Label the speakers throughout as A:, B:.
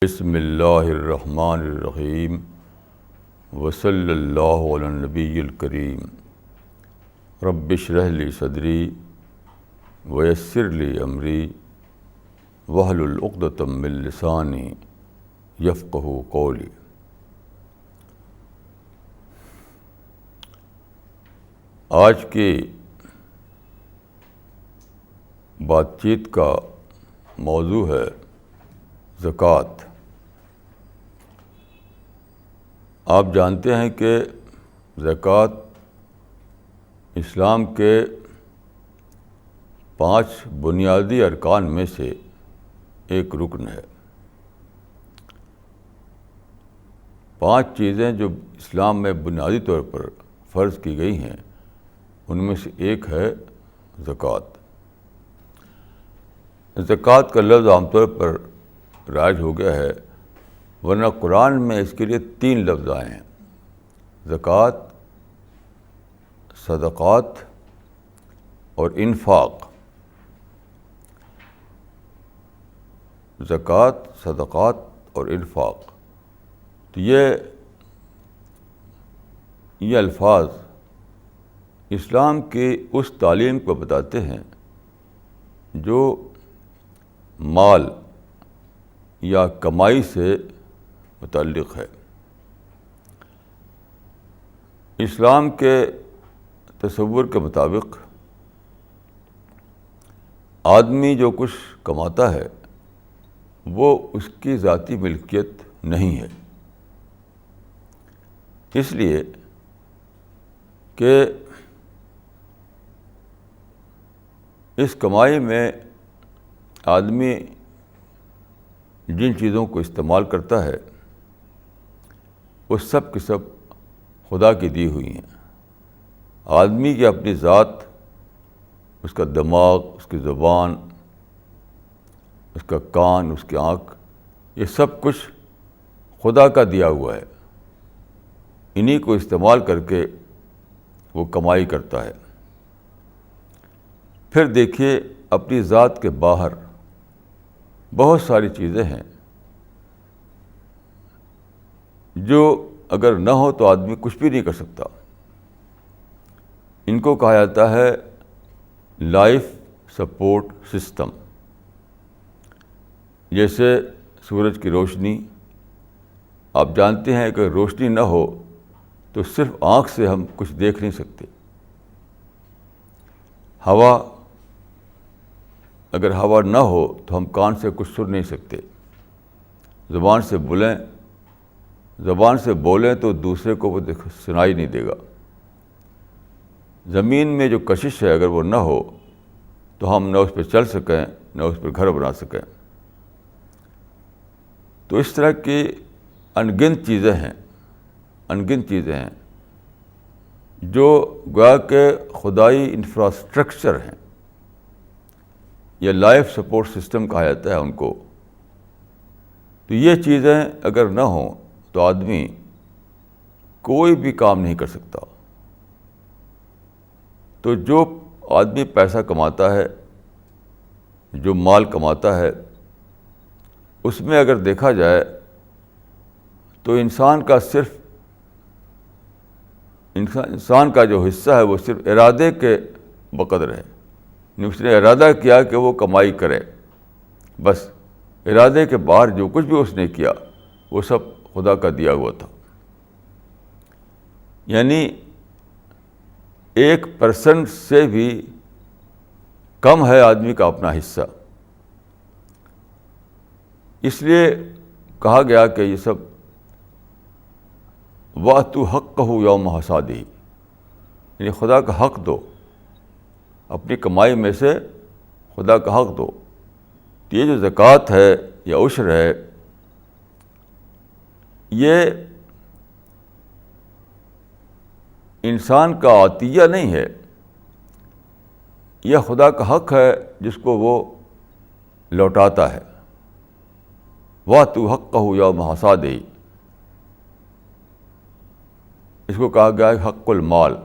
A: بسم اللہ الرحمن الرحیم وصلی اللہ علی النبی الکریم رب اشرح لی صدری ویسر لی امری واحلل عقدۃ من لسانی یفقہوا قولی۔ آج کی بات چیت کا موضوع ہے زکوٰۃ۔ آپ جانتے ہیں کہ زکوٰۃ اسلام کے 5 بنیادی ارکان میں سے ایک رکن ہے۔ 5 چیزیں جو اسلام میں بنیادی طور پر فرض کی گئی ہیں ان میں سے ایک ہے زکوٰۃ۔ زکوٰۃ کا لفظ عام طور پر رائج ہو گیا ہے، ورنہ قرآن میں اس کے لیے 3 لفظ آئے ہیں: زکوٰۃ، صدقات اور انفاق۔ زکوٰۃ، صدقات اور انفاق، تو یہ الفاظ اسلام کی اس تعلیم کو بتاتے ہیں جو مال یا کمائی سے متعلق ہے۔ اسلام کے تصور کے مطابق آدمی جو کچھ کماتا ہے وہ اس کی ذاتی ملکیت نہیں ہے، اس لیے کہ اس کمائی میں آدمی جن چیزوں کو استعمال کرتا ہے وہ سب کی سب خدا کی دی ہوئی ہیں۔ آدمی کی اپنی ذات، اس کا دماغ، اس کی زبان، اس کا کان، اس کی آنکھ، یہ سب کچھ خدا کا دیا ہوا ہے۔ انہی کو استعمال کر کے وہ کمائی کرتا ہے۔ پھر دیکھیے اپنی ذات کے باہر بہت ساری چیزیں ہیں جو اگر نہ ہو تو آدمی کچھ بھی نہیں کر سکتا۔ ان کو کہا جاتا ہے لائف سپورٹ سسٹم۔ جیسے سورج کی روشنی، آپ جانتے ہیں کہ روشنی نہ ہو تو صرف آنکھ سے ہم کچھ دیکھ نہیں سکتے۔ ہوا، اگر ہوا نہ ہو تو ہم کان سے کچھ سن نہیں سکتے۔ زبان سے بولیں تو دوسرے کو وہ سنائی نہیں دے گا۔ زمین میں جو کشش ہے اگر وہ نہ ہو تو ہم نہ اس پہ چل سکیں نہ اس پہ گھر بنا سکیں۔ تو اس طرح کی انگنت چیزیں ہیں جو گویا کہ خدائی انفراسٹرکچر ہیں، یا لائف سپورٹ سسٹم کہا جاتا ہے ان کو۔ تو یہ چیزیں اگر نہ ہوں تو آدمی کوئی بھی کام نہیں کر سکتا۔ تو جو آدمی پیسہ کماتا ہے، جو مال کماتا ہے، اس میں اگر دیکھا جائے تو انسان کا جو حصہ ہے وہ صرف ارادے کے بقدر ہے۔ اس نے ارادہ کیا کہ وہ کمائی کرے، بس ارادے کے باہر جو کچھ بھی اس نے کیا وہ سب خدا کا دیا ہوا تھا۔ یعنی 1% سے بھی کم ہے آدمی کا اپنا حصہ۔ اس لیے کہا گیا کہ یہ سب وَآتُوا حَقَّهُ یوم حصادہ، یعنی خدا کا حق دو، اپنی کمائی میں سے خدا کا حق دو۔ تو یہ جو زکوٰۃ ہے یا عشر ہے، یہ انسان کا عطیہ نہیں ہے، یہ خدا کا حق ہے جس کو وہ لوٹاتا ہے۔ وَآتُوا حَقَّهُ یوم حصادہ، اس کو کہا گیا ہے حق المال۔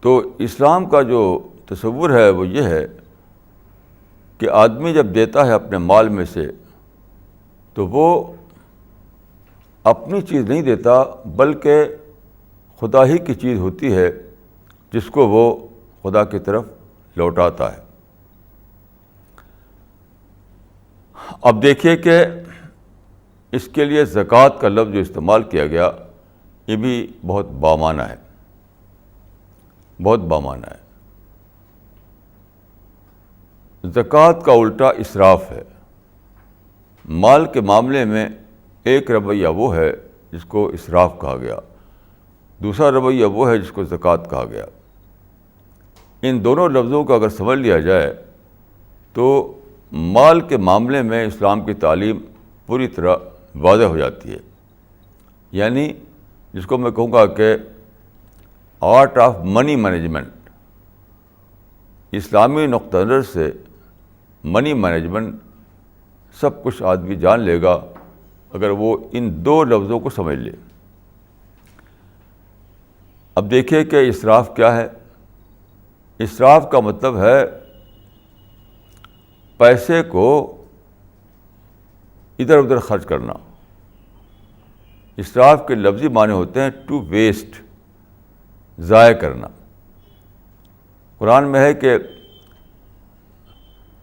A: تو اسلام کا جو تصور ہے وہ یہ ہے کہ آدمی جب دیتا ہے اپنے مال میں سے تو وہ اپنی چیز نہیں دیتا بلکہ خدا ہی کی چیز ہوتی ہے جس کو وہ خدا کی طرف لوٹاتا ہے۔ اب دیکھیے کہ اس کے لیے زکوٰۃ کا لفظ جو استعمال کیا گیا یہ بھی بہت بامعنی ہے، بہت بامعنی ہے۔ زکوٰۃ کا الٹا اسراف ہے۔ مال کے معاملے میں ایک رویہ وہ ہے جس کو اسراف کہا گیا، دوسرا رویہ وہ ہے جس کو زکوٰۃ کہا گیا۔ ان دونوں لفظوں کو اگر سمجھ لیا جائے تو مال کے معاملے میں اسلام کی تعلیم پوری طرح واضح ہو جاتی ہے۔ یعنی جس کو میں کہوں گا کہ آرٹ آف منی مینجمنٹ، اسلامی نقطہ نظر سے منی مینجمنٹ سب کچھ آدمی جان لے گا اگر وہ ان دو لفظوں کو سمجھ لے۔ اب دیکھیے کہ اسراف کیا ہے۔ اسراف کا مطلب ہے پیسے کو ادھر ادھر خرچ کرنا۔ اسراف کے لفظی معنی ہوتے ہیں ٹو ویسٹ، ضائع کرنا۔ قرآن میں ہے کہ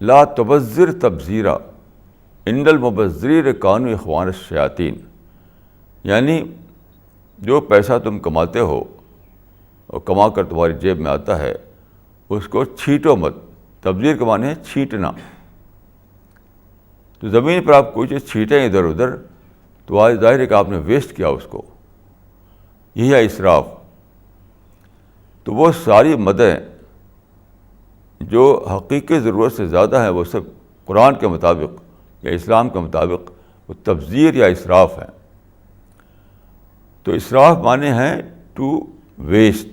A: لا تبذر تبذیرا ان المبذرین کانوا اخوان الشیاطین، یعنی جو پیسہ تم کماتے ہو اور کما کر تمہاری جیب میں آتا ہے اس کو چھینٹو مت۔ تبذیر کا معنی ہے چھینٹنا۔ تو زمین پر آپ کوئی چیز چھینٹیں ادھر ادھر تو آج ظاہر ہے کہ آپ نے ویسٹ کیا اس کو، یہی ہے اسراف۔ تو وہ ساری مدیں جو حقیقی ضرورت سے زیادہ ہیں وہ سب قرآن کے مطابق یا اسلام کے مطابق وہ تبذیر یا اسراف ہیں۔ تو اسراف معنی ہیں ٹو ویسٹ،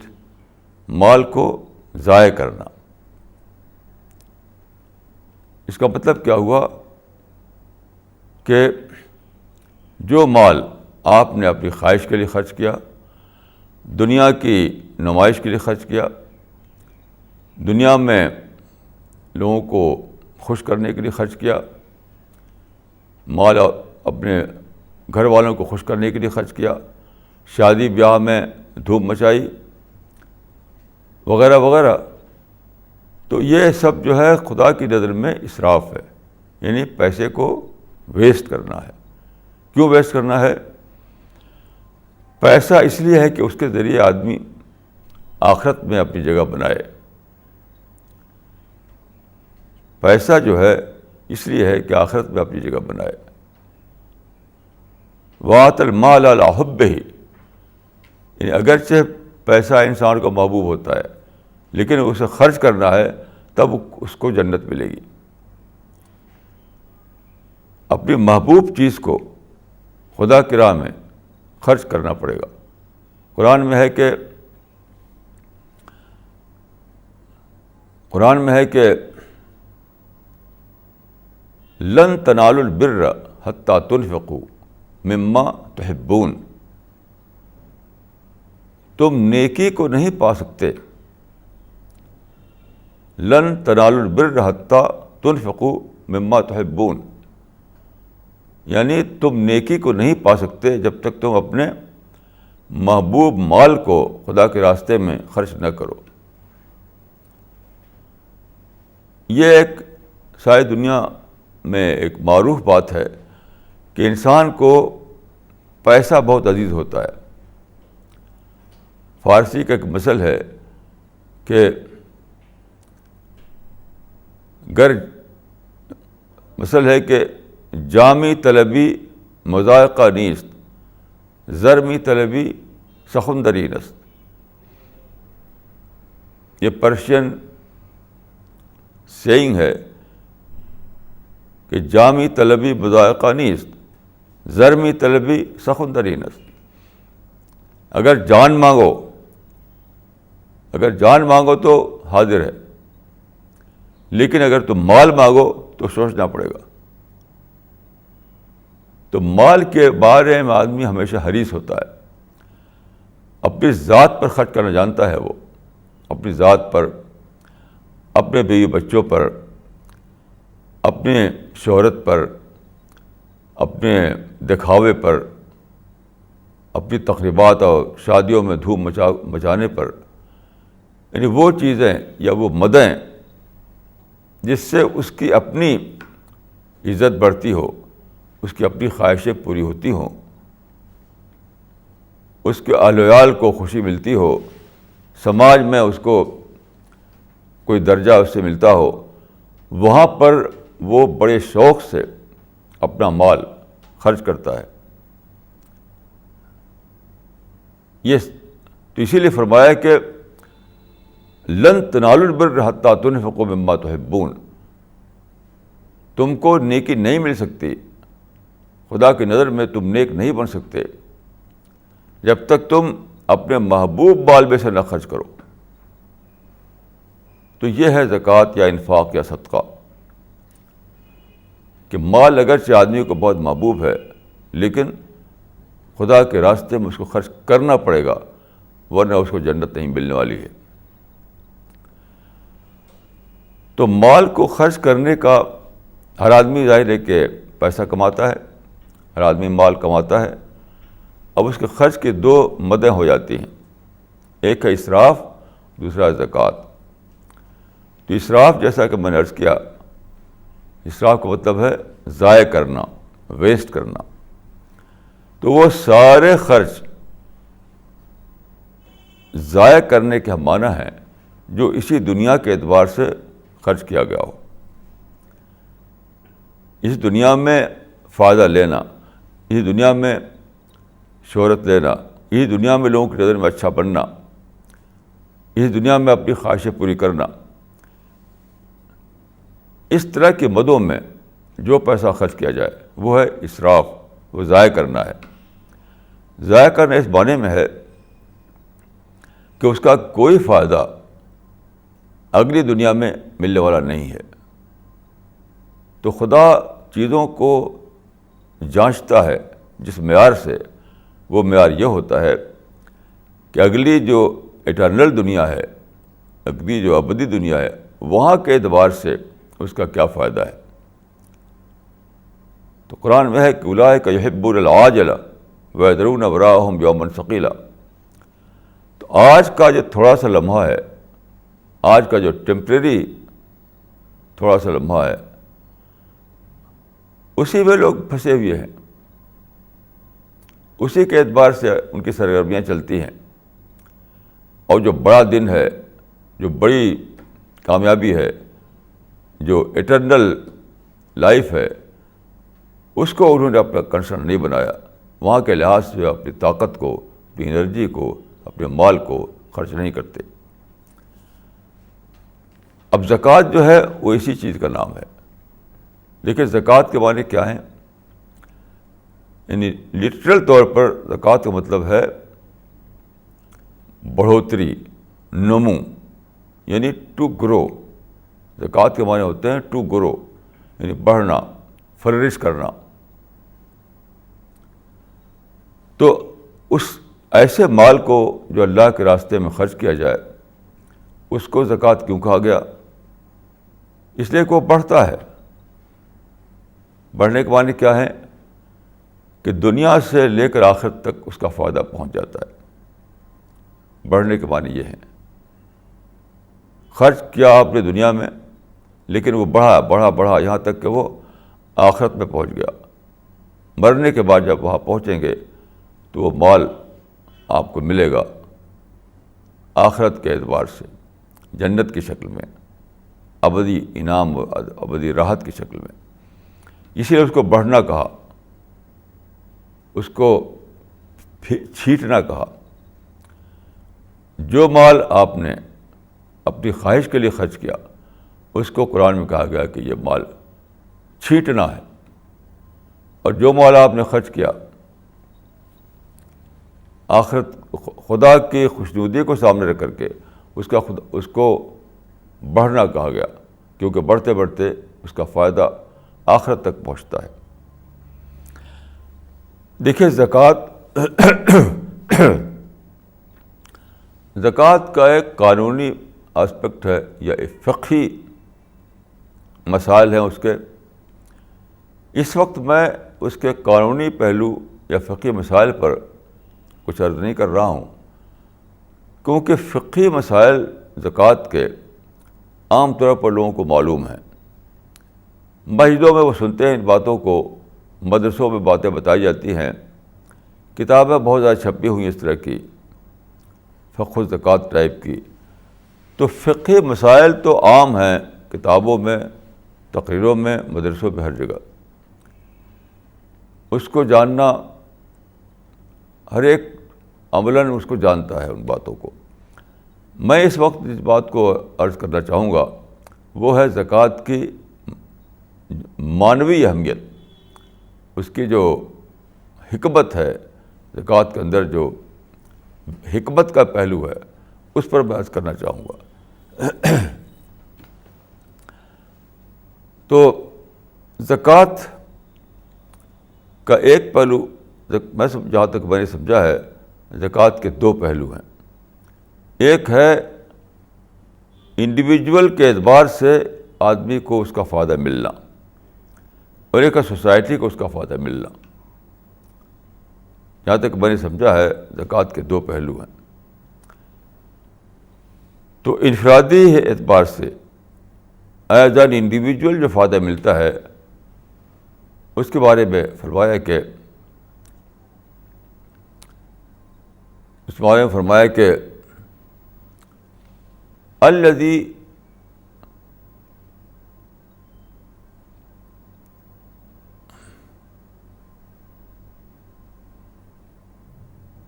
A: مال کو ضائع کرنا۔ اس کا مطلب کیا ہوا کہ جو مال آپ نے اپنی خواہش کے لیے خرچ کیا، دنیا کی نمائش کے لیے خرچ کیا، دنیا میں لوگوں کو خوش کرنے کے لیے خرچ کیا، مال اپنے گھر والوں کو خوش کرنے کے لیے خرچ کیا، شادی بیاہ میں دھوم مچائی وغیرہ وغیرہ، تو یہ سب جو ہے خدا کی نظر میں اسراف ہے، یعنی پیسے کو ویسٹ کرنا ہے۔ کیوں ویسٹ کرنا ہے؟ پیسہ اس لیے ہے کہ اس کے ذریعے آدمی آخرت میں اپنی جگہ بنائے۔ پیسہ جو ہے اس لیے ہے کہ آخرت میں اپنی جگہ بنائے۔ وَآتَ الْمَالَ عَلَىٰ حُبِّهِ، یعنی اگرچہ پیسہ انسان کو محبوب ہوتا ہے لیکن اسے خرچ کرنا ہے تب اس کو جنت ملے گی۔ اپنی محبوب چیز کو خدا کی راہ میں خرچ کرنا پڑے گا۔ قرآن میں ہے کہ لن تنالوا البر حتى تنفقوا مما تحبون، تم نیکی کو نہیں پا سکتے، لن تنالوا البر حتى تنفقوا مما تحبون، یعنی تم نیکی کو نہیں پا سکتے جب تک تم اپنے محبوب مال کو خدا کے راستے میں خرچ نہ کرو۔ یہ ایک ساری دنیا میں ایک معروف بات ہے کہ انسان کو پیسہ بہت عزیز ہوتا ہے۔ فارسی کا ایک مثل ہے کہ مثل ہے کہ جامی طلبی مذائقہ نیست، زرمی طلبی سخندری نست۔ یہ پرشین سیئنگ ہے کہ جامی طلبی مذائقہ نیست، زرمی طلبی سخندری نست۔ اگر جان مانگو تو حاضر ہے، لیکن اگر تم مال مانگو تو سوچنا پڑے گا۔ تو مال کے بارے میں آدمی ہمیشہ حریص ہوتا ہے، اپنی ذات پر خرچ کرنا جانتا ہے، وہ اپنی ذات پر، اپنے بیوی بچوں پر، اپنے شہرت پر، اپنے دکھاوے پر، اپنی تقریبات اور شادیوں میں دھوم مچانے پر، یعنی وہ چیزیں یا وہ مدیں جس سے اس کی اپنی عزت بڑھتی ہو، اس کی اپنی خواہشیں پوری ہوتی ہوں، اس کے اہل و عیال کو خوشی ملتی ہو، سماج میں اس کو کوئی درجہ اس سے ملتا ہو، وہاں پر وہ بڑے شوق سے اپنا مال خرچ کرتا ہے. یہ تو اسی لیے فرمایا کہ لن تنالوا البر حتی تنفقوا مما تحبون، تم کو نیکی نہیں مل سکتی، خدا کی نظر میں تم نیک نہیں بن سکتے جب تک تم اپنے محبوب مال میں سے نہ خرچ کرو. تو یہ ہے زکوٰۃ یا انفاق یا صدقہ کہ مال اگرچہ آدمی کو بہت محبوب ہے لیکن خدا کے راستے میں اس کو خرچ کرنا پڑے گا، ورنہ اس کو جنت نہیں ملنے والی ہے. تو مال کو خرچ کرنے کا ہر آدمی ظاہر ہے کہ پیسہ کماتا ہے، ہر آدمی مال کماتا ہے. اب اس کے خرچ کی دو مدیں ہو جاتی ہیں، ایک ہے اسراف، دوسرا ہے زکوٰۃ. تو اسراف جیسا کہ میں نے عرض کیا، اسراف کا مطلب ہے ضائع کرنا، ویسٹ کرنا. تو وہ سارے خرچ ضائع کرنے کے معنی ہیں جو اسی دنیا کے اعتبار سے خرچ کیا گیا ہو. اس دنیا میں فائدہ لینا، اس دنیا میں شہرت لینا، اس دنیا میں لوگوں کی نظر میں اچھا بننا، اس دنیا میں اپنی خواہشیں پوری کرنا، اس طرح کی مدوں میں جو پیسہ خرچ کیا جائے وہ ہے اسراف، وہ ضائع کرنا ہے. ضائع کرنا اس معنی میں ہے کہ اس کا کوئی فائدہ اگلی دنیا میں ملنے والا نہیں ہے. تو خدا چیزوں کو جانچتا ہے جس معیار سے، وہ معیار یہ ہوتا ہے کہ اگلی جو ایٹرنل دنیا ہے، اگلی جو ابدی دنیا ہے، وہاں کے اعتبار سے اس کا کیا فائدہ ہے. تو قرآن میں ہے کہ اولئک یحبون العاجلۃ ویذرون وراءہم یوما ثقیلا. تو آج کا جو تھوڑا سا لمحہ ہے، آج کا جو ٹیمپریری تھوڑا سا لمحہ ہے، اسی میں لوگ پھنسے ہوئے ہیں، اسی کے اعتبار سے ان کی سرگرمیاں چلتی ہیں. اور جو بڑا دن ہے، جو بڑی کامیابی ہے، جو ایٹرنل لائف ہے، اس کو انہوں نے اپنا کنسرن نہیں بنایا. وہاں کے لحاظ سے اپنی طاقت کو، اپنی انرجی کو، اپنے مال کو خرچ نہیں کرتے. اب زکوٰۃ جو ہے وہ اسی چیز کا نام ہے. لیکن زکوٰۃ کے معنی کیا ہیں؟ یعنی لٹرل طور پر زکوٰۃ کا مطلب ہے بڑھوتری، نمو، یعنی ٹو گرو. زکوٰۃ کے معنی ہوتے ہیں ٹو گرو، یعنی بڑھنا، فرورش کرنا. تو اس ایسے مال کو جو اللہ کے راستے میں خرچ کیا جائے، اس کو زکوٰۃ کیوں کہا گیا؟ اس لیے کہ وہ بڑھتا ہے. بڑھنے کے معنی کیا ہے؟ کہ دنیا سے لے کر آخرت تک اس کا فائدہ پہنچ جاتا ہے. بڑھنے کے معنی یہ ہے، خرچ کیا آپ نے دنیا میں، لیکن وہ بڑھا بڑھا بڑھا یہاں تک کہ وہ آخرت میں پہنچ گیا. مرنے کے بعد جب وہاں پہنچیں گے تو وہ مال آپ کو ملے گا آخرت کے اعتبار سے، جنت کی شکل میں، ابدی انعام، ابدی راحت کی شکل میں. اسی لیے اس کو بڑھنا کہا، اس کو چھینٹنا کہا. جو مال آپ نے اپنی خواہش کے لیے خرچ کیا، اس کو قرآن میں کہا گیا کہ یہ مال چھینٹنا ہے. اور جو مال آپ نے خرچ کیا آخرت، خدا کی خوشنودی کو سامنے رکھ کر کے، اس کو بڑھنا کہا گیا، کیونکہ بڑھتے بڑھتے اس کا فائدہ آخرت تک پہنچتا ہے. دیکھیے زکوٰۃ کا ایک قانونی اسپیکٹ ہے یا ایک فقہی مسائل ہیں اس کے. اس وقت میں اس کے قانونی پہلو یا فقہی مسائل پر کچھ عرض نہیں کر رہا ہوں، کیونکہ فقہی مسائل زکوٰۃ کے عام طور پر لوگوں کو معلوم ہیں، مسجدوں میں وہ سنتے ہیں ان باتوں کو، مدرسوں میں باتیں بتائی جاتی ہیں، کتابیں بہت زیادہ چھپی ہوئی ہیں اس طرح کی فقہ الزکوٰۃ ٹائپ کی. تو فقہی مسائل تو عام ہیں کتابوں میں، تقریروں میں، مدرسوں میں، ہر جگہ. اس کو جاننا ہر ایک عملاً اس کو جانتا ہے ان باتوں کو. میں اس وقت جس بات کو عرض کرنا چاہوں گا وہ ہے زکوٰۃ کی معنوی اہمیت، اس کی جو حکمت ہے، زکوٰۃ کے اندر جو حکمت کا پہلو ہے اس پر بحث کرنا چاہوں گا. تو زکوٰۃ کا ایک پہلو، میں جہاں تک میں نے سمجھا ہے زکوٰۃ کے دو پہلو ہیں. ایک ہے انڈیویجول کے اعتبار سے آدمی کو اس کا فائدہ ملنا، اور ایک ہے سوسائٹی کو اس کا فائدہ ملنا. جہاں تک میں نے سمجھا ہے زکوٰۃ کے دو پہلو ہیں. تو انفرادی اعتبار سے ایز این انڈیویجول جو فائدہ ملتا ہے اس کے بارے میں فرمایا کہ الذی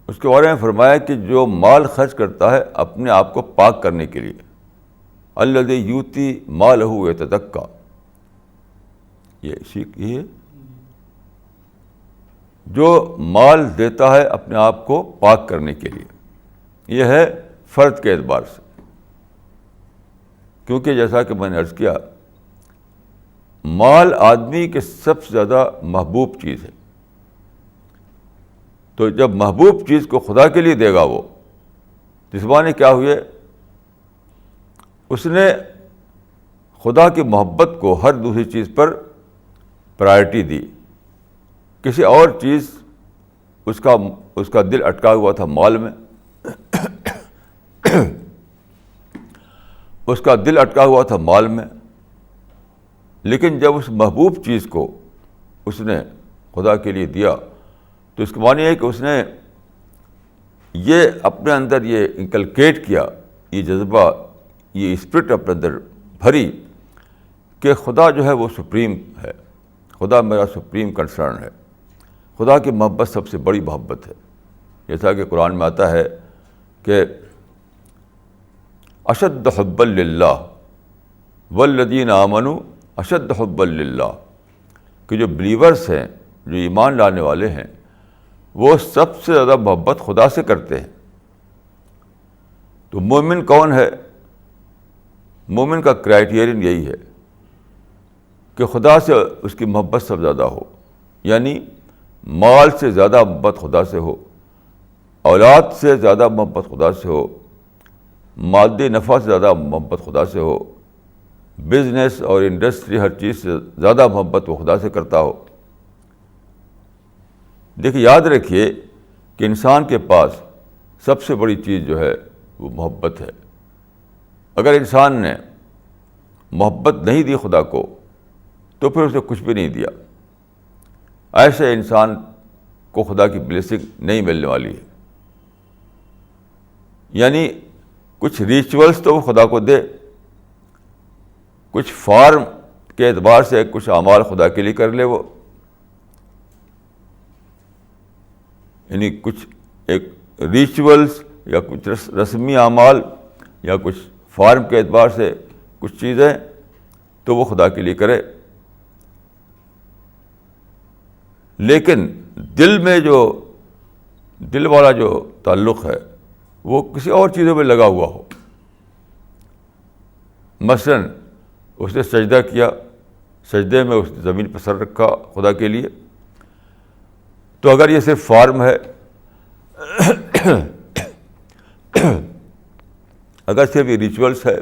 A: اس کے بارے میں فرمایا کہ جو مال خرچ کرتا ہے اپنے آپ کو پاک کرنے کے لیے، الذی یؤتی مالہ یتزکی، یہ جو مال دیتا ہے اپنے آپ کو پاک کرنے کے لیے، یہ ہے فرد کے اعتبار سے. کیونکہ جیسا کہ میں نے عرض کیا، مال آدمی کے سب سے زیادہ محبوب چیز ہے. تو جب محبوب چیز کو خدا کے لیے دے گا وہ، اس معنی کیا ہوئے، اس نے خدا کی محبت کو ہر دوسری چیز پر پرائرٹی دی. کسی اور چیز اس کا دل اٹکا ہوا تھا مال میں، اس کا دل اٹکا ہوا تھا مال میں، لیکن جب اس محبوب چیز کو اس نے خدا کے لیے دیا تو اس کا معنی ہے کہ اس نے یہ اپنے اندر یہ انکلکیٹ کیا، یہ جذبہ، یہ اسپرٹ اپنے اندر بھری کہ خدا جو ہے وہ سپریم ہے، خدا میرا سپریم کنسرن ہے، خدا کی محبت سب سے بڑی محبت ہے. جیسا کہ قرآن میں آتا ہے کہ اشد حبا للہ والذین آمنوا اشد حبا للہ، کہ جو بلیورس ہیں، جو ایمان لانے والے ہیں، وہ سب سے زیادہ محبت خدا سے کرتے ہیں. تو مومن کون ہے؟ مومن کا کرائیٹیرین یہی ہے کہ خدا سے اس کی محبت سب زیادہ ہو، یعنی مال سے زیادہ محبت خدا سے ہو، اولاد سے زیادہ محبت خدا سے ہو، مادی نفع سے زیادہ محبت خدا سے ہو، بزنس اور انڈسٹری ہر چیز سے زیادہ محبت وہ خدا سے کرتا ہو. دیکھیے، یاد رکھیے کہ انسان کے پاس سب سے بڑی چیز جو ہے وہ محبت ہے. اگر انسان نے محبت نہیں دی خدا کو تو پھر اسے کچھ بھی نہیں دیا. ایسے انسان کو خدا کی بلیسنگ نہیں ملنے والی ہے. یعنی کچھ ریچولس تو وہ خدا کو دے، کچھ فارم کے اعتبار سے کچھ اعمال خدا کے لیے کر لے وہ، یعنی کچھ ایک ریچولس یا کچھ رسمی اعمال یا کچھ فارم کے اعتبار سے کچھ چیزیں تو وہ خدا کے لیے کرے. لیکن دل میں جو دل والا جو تعلق ہے وہ کسی اور چیزوں میں لگا ہوا ہو. مثلاً اس نے سجدہ کیا، سجدے میں اس نے زمین پر سر رکھا خدا کے لیے، تو اگر یہ صرف فارم ہے، اگر صرف یہ ریچولس ہے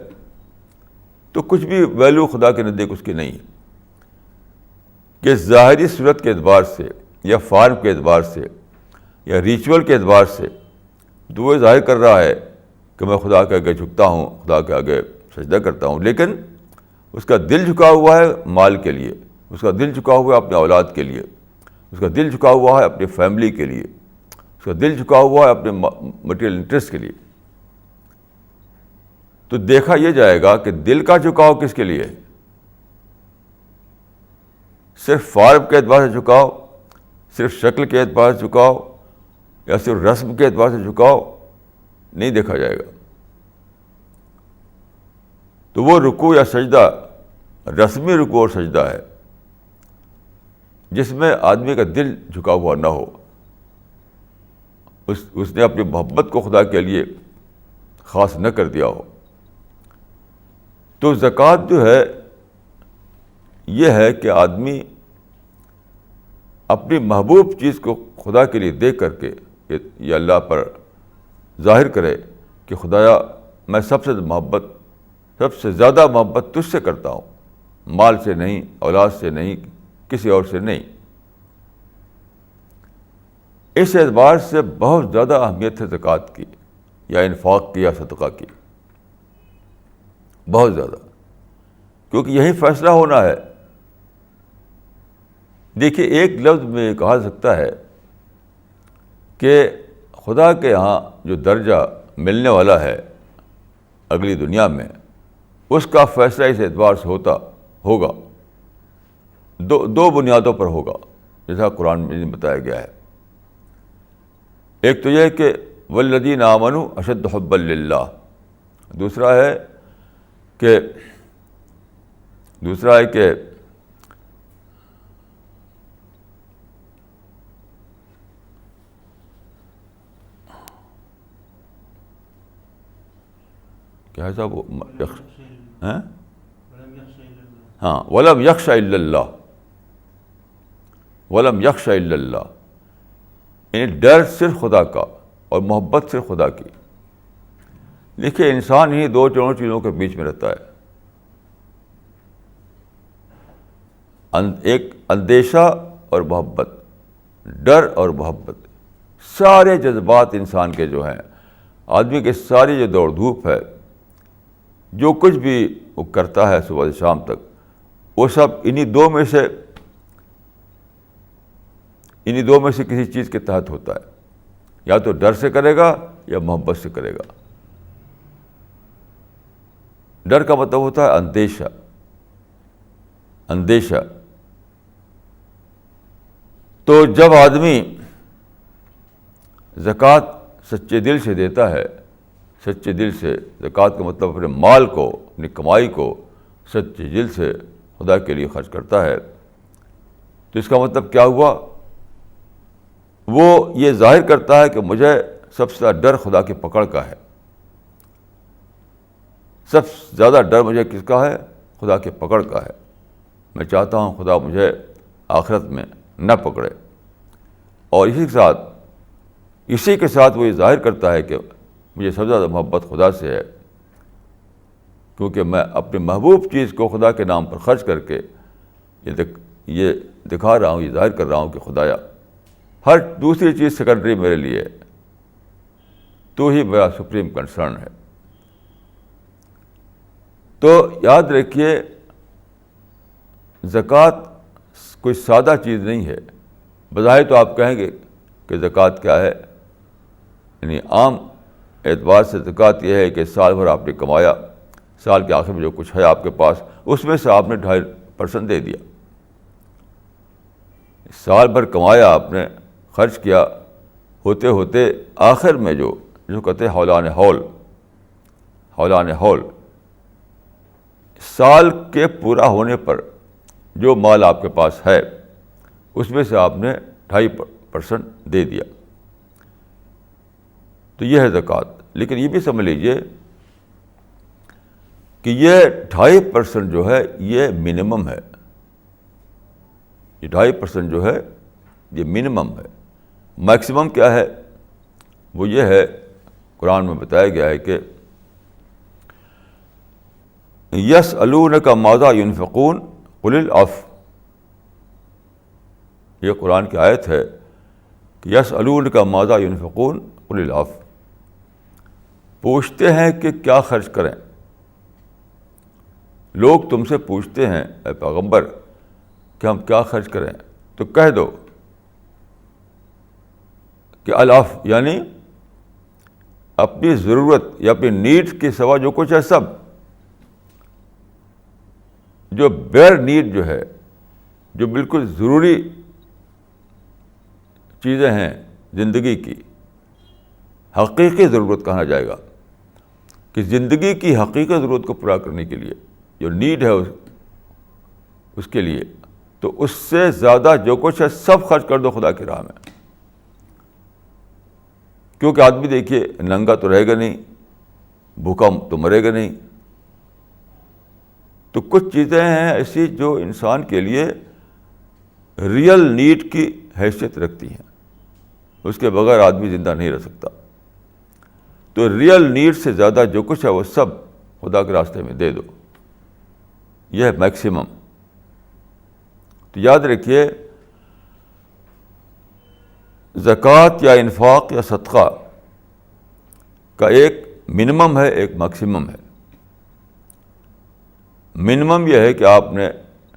A: تو کچھ بھی ویلیو خدا کے نزدیک اس کی نہیں ہے. کہ ظاہری صورت کے اعتبار سے یا فارم کے اعتبار سے یا ریچول کے اعتبار سے تو وہ ظاہر کر رہا ہے کہ میں خدا کے آگے جھکتا ہوں، خدا کے آگے سجدہ کرتا ہوں، لیکن اس کا دل جھکا ہوا ہے مال کے لیے، اس کا دل جھکا ہوا ہے اپنے اولاد کے لیے، اس کا دل جھکا ہوا ہے اپنی فیملی کے لیے، اس کا دل جھکا ہوا ہے اپنے مٹیریل انٹرسٹ کے لیے. تو دیکھا یہ جائے گا کہ دل کا جھکاؤ کس کے لیے ہے. صرف فارم کے اعتبار سے جھکاؤ، صرف شکل کے اعتبار سے جھکاؤ یا صرف رسم کے اعتبار سے جھکاؤ نہیں دیکھا جائے گا. تو وہ رکوع یا سجدہ رسمی رکوع اور سجدہ ہے جس میں آدمی کا دل جھکا ہوا نہ ہو، اس نے اپنی محبت کو خدا کے لیے خاص نہ کر دیا ہو. تو زکوٰۃ جو ہے یہ ہے کہ آدمی اپنی محبوب چیز کو خدا کے لیے دے کر کے یہ اللہ پر ظاہر کرے کہ خدایا میں سب سے زیادہ محبت تجھ سے کرتا ہوں، مال سے نہیں، اولاد سے نہیں، کسی اور سے نہیں. اس اعتبار سے بہت زیادہ اہمیت ہے زکوٰۃ کی یا انفاق کی یا صدقہ کی، بہت زیادہ، کیونکہ یہی فیصلہ ہونا ہے. دیکھیے ایک لفظ میں یہ کہا سکتا ہے کہ خدا کے ہاں جو درجہ ملنے والا ہے اگلی دنیا میں، اس کا فیصلہ اس اعتبار سے ہوگا دو بنیادوں پر ہوگا جیسا قرآن میں بتایا گیا ہے. ایک تو یہ کہ والذین آمنوا اشد حبا للہ، دوسرا ہے کہ کیا ہے صاحب ولم یخش الا اللہ، ولم یخش الا اللہ، یعنی ڈر صرف خدا کا اور محبت صرف خدا کی. دیکھیے انسان ہی دو چیزوں کے بیچ میں رہتا ہے، ایک اندیشہ اور محبت، ڈر اور محبت. سارے جذبات انسان کے جو ہیں، آدمی کے ساری جو دوڑ دھوپ ہے، جو کچھ بھی وہ کرتا ہے صبح سے شام تک، وہ سب انہی دو میں سے کسی چیز کے تحت ہوتا ہے. یا تو ڈر سے کرے گا یا محبت سے کرے گا. ڈر کا مطلب ہوتا ہے اندیشہ. تو جب آدمی زکوٰۃ سچے دل سے دیتا ہے، سچے دل سے، زکوٰۃ کا مطلب اپنے مال کو، اپنی کمائی کو سچے دل سے خدا کے لیے خرچ کرتا ہے، تو اس کا مطلب کیا ہوا؟ وہ یہ ظاہر کرتا ہے کہ مجھے سب سے زیادہ ڈر خدا کی پکڑ کا ہے. سب سے زیادہ ڈر مجھے کس کا ہے؟ خدا کی پکڑ کا ہے. میں چاہتا ہوں خدا مجھے آخرت میں نہ پکڑے. اور اسی کے ساتھ وہ یہ ظاہر کرتا ہے کہ مجھے سب سے زیادہ محبت خدا سے ہے، کیونکہ میں اپنی محبوب چیز کو خدا کے نام پر خرچ کر کے یہ دکھا رہا ہوں، یہ ظاہر کر رہا ہوں کہ خدایا ہر دوسری چیز سیکنڈری میرے لیے، تو ہی میرا سپریم کنسرن ہے. تو یاد رکھیے زکوٰۃ کوئی سادہ چیز نہیں ہے. بظاہر تو آپ کہیں گے کہ زکوٰۃ کیا ہے، یعنی عام اعتبار سے زکوٰۃ یہ ہے کہ سال بھر آپ نے کمایا، سال کے آخر میں جو کچھ ہے آپ کے پاس، اس میں سے آپ نے 2.5% دے دیا. سال بھر کمایا آپ نے، خرچ کیا، ہوتے ہوتے آخر میں جو کہتے ہیں حولان حول، سال کے پورا ہونے پر جو مال آپ کے پاس ہے اس میں سے آپ نے 2.5% دے دیا. تو یہ ہے زکوٰۃ. لیکن یہ بھی سمجھ لیجئے کہ یہ 2.5% جو ہے یہ منیمم ہے. یہ 2.5% جو ہے یہ منیمم ہے. میکسیمم کیا ہے؟ وہ یہ ہے، قرآن میں بتایا گیا ہے کہ یسألونک ماذا ينفقون قل العفو، یہ قرآن کی آیت ہے کہ یسألونک ماذا ينفقون قل العفو، پوچھتے ہیں کہ کیا خرچ کریں. لوگ تم سے پوچھتے ہیں اے پیغمبر کہ ہم کیا خرچ کریں، تو کہہ دو کہ العفو، یعنی اپنی ضرورت یا اپنی نیڈ کے سوا جو کچھ ہے سب، جو بیئر نیڈ جو ہے، جو بالکل ضروری چیزیں ہیں زندگی کی، حقیقی ضرورت کہا جائے گا کہ زندگی کی حقیقی ضرورت کو پورا کرنے کے لیے جو نیڈ ہے اس کے لیے، تو اس سے زیادہ جو کچھ ہے سب خرچ کر دو خدا کی راہ میں. کیونکہ آدمی دیکھیے ننگا تو رہے گا نہیں، بھوکا تو مرے گا نہیں. تو کچھ چیزیں ہیں ایسی جو انسان کے لیے ریئل نیڈ کی حیثیت رکھتی ہیں، اس کے بغیر آدمی زندہ نہیں رہ سکتا. تو ریئل نیڈ سے زیادہ جو کچھ ہے وہ سب خدا کے راستے میں دے دو، یہ ہے میکسیمم. تو یاد رکھیے زکوٰۃ یا انفاق یا صدقہ کا ایک منیمم ہے، ایک میکسیمم ہے. منیمم یہ ہے کہ آپ نے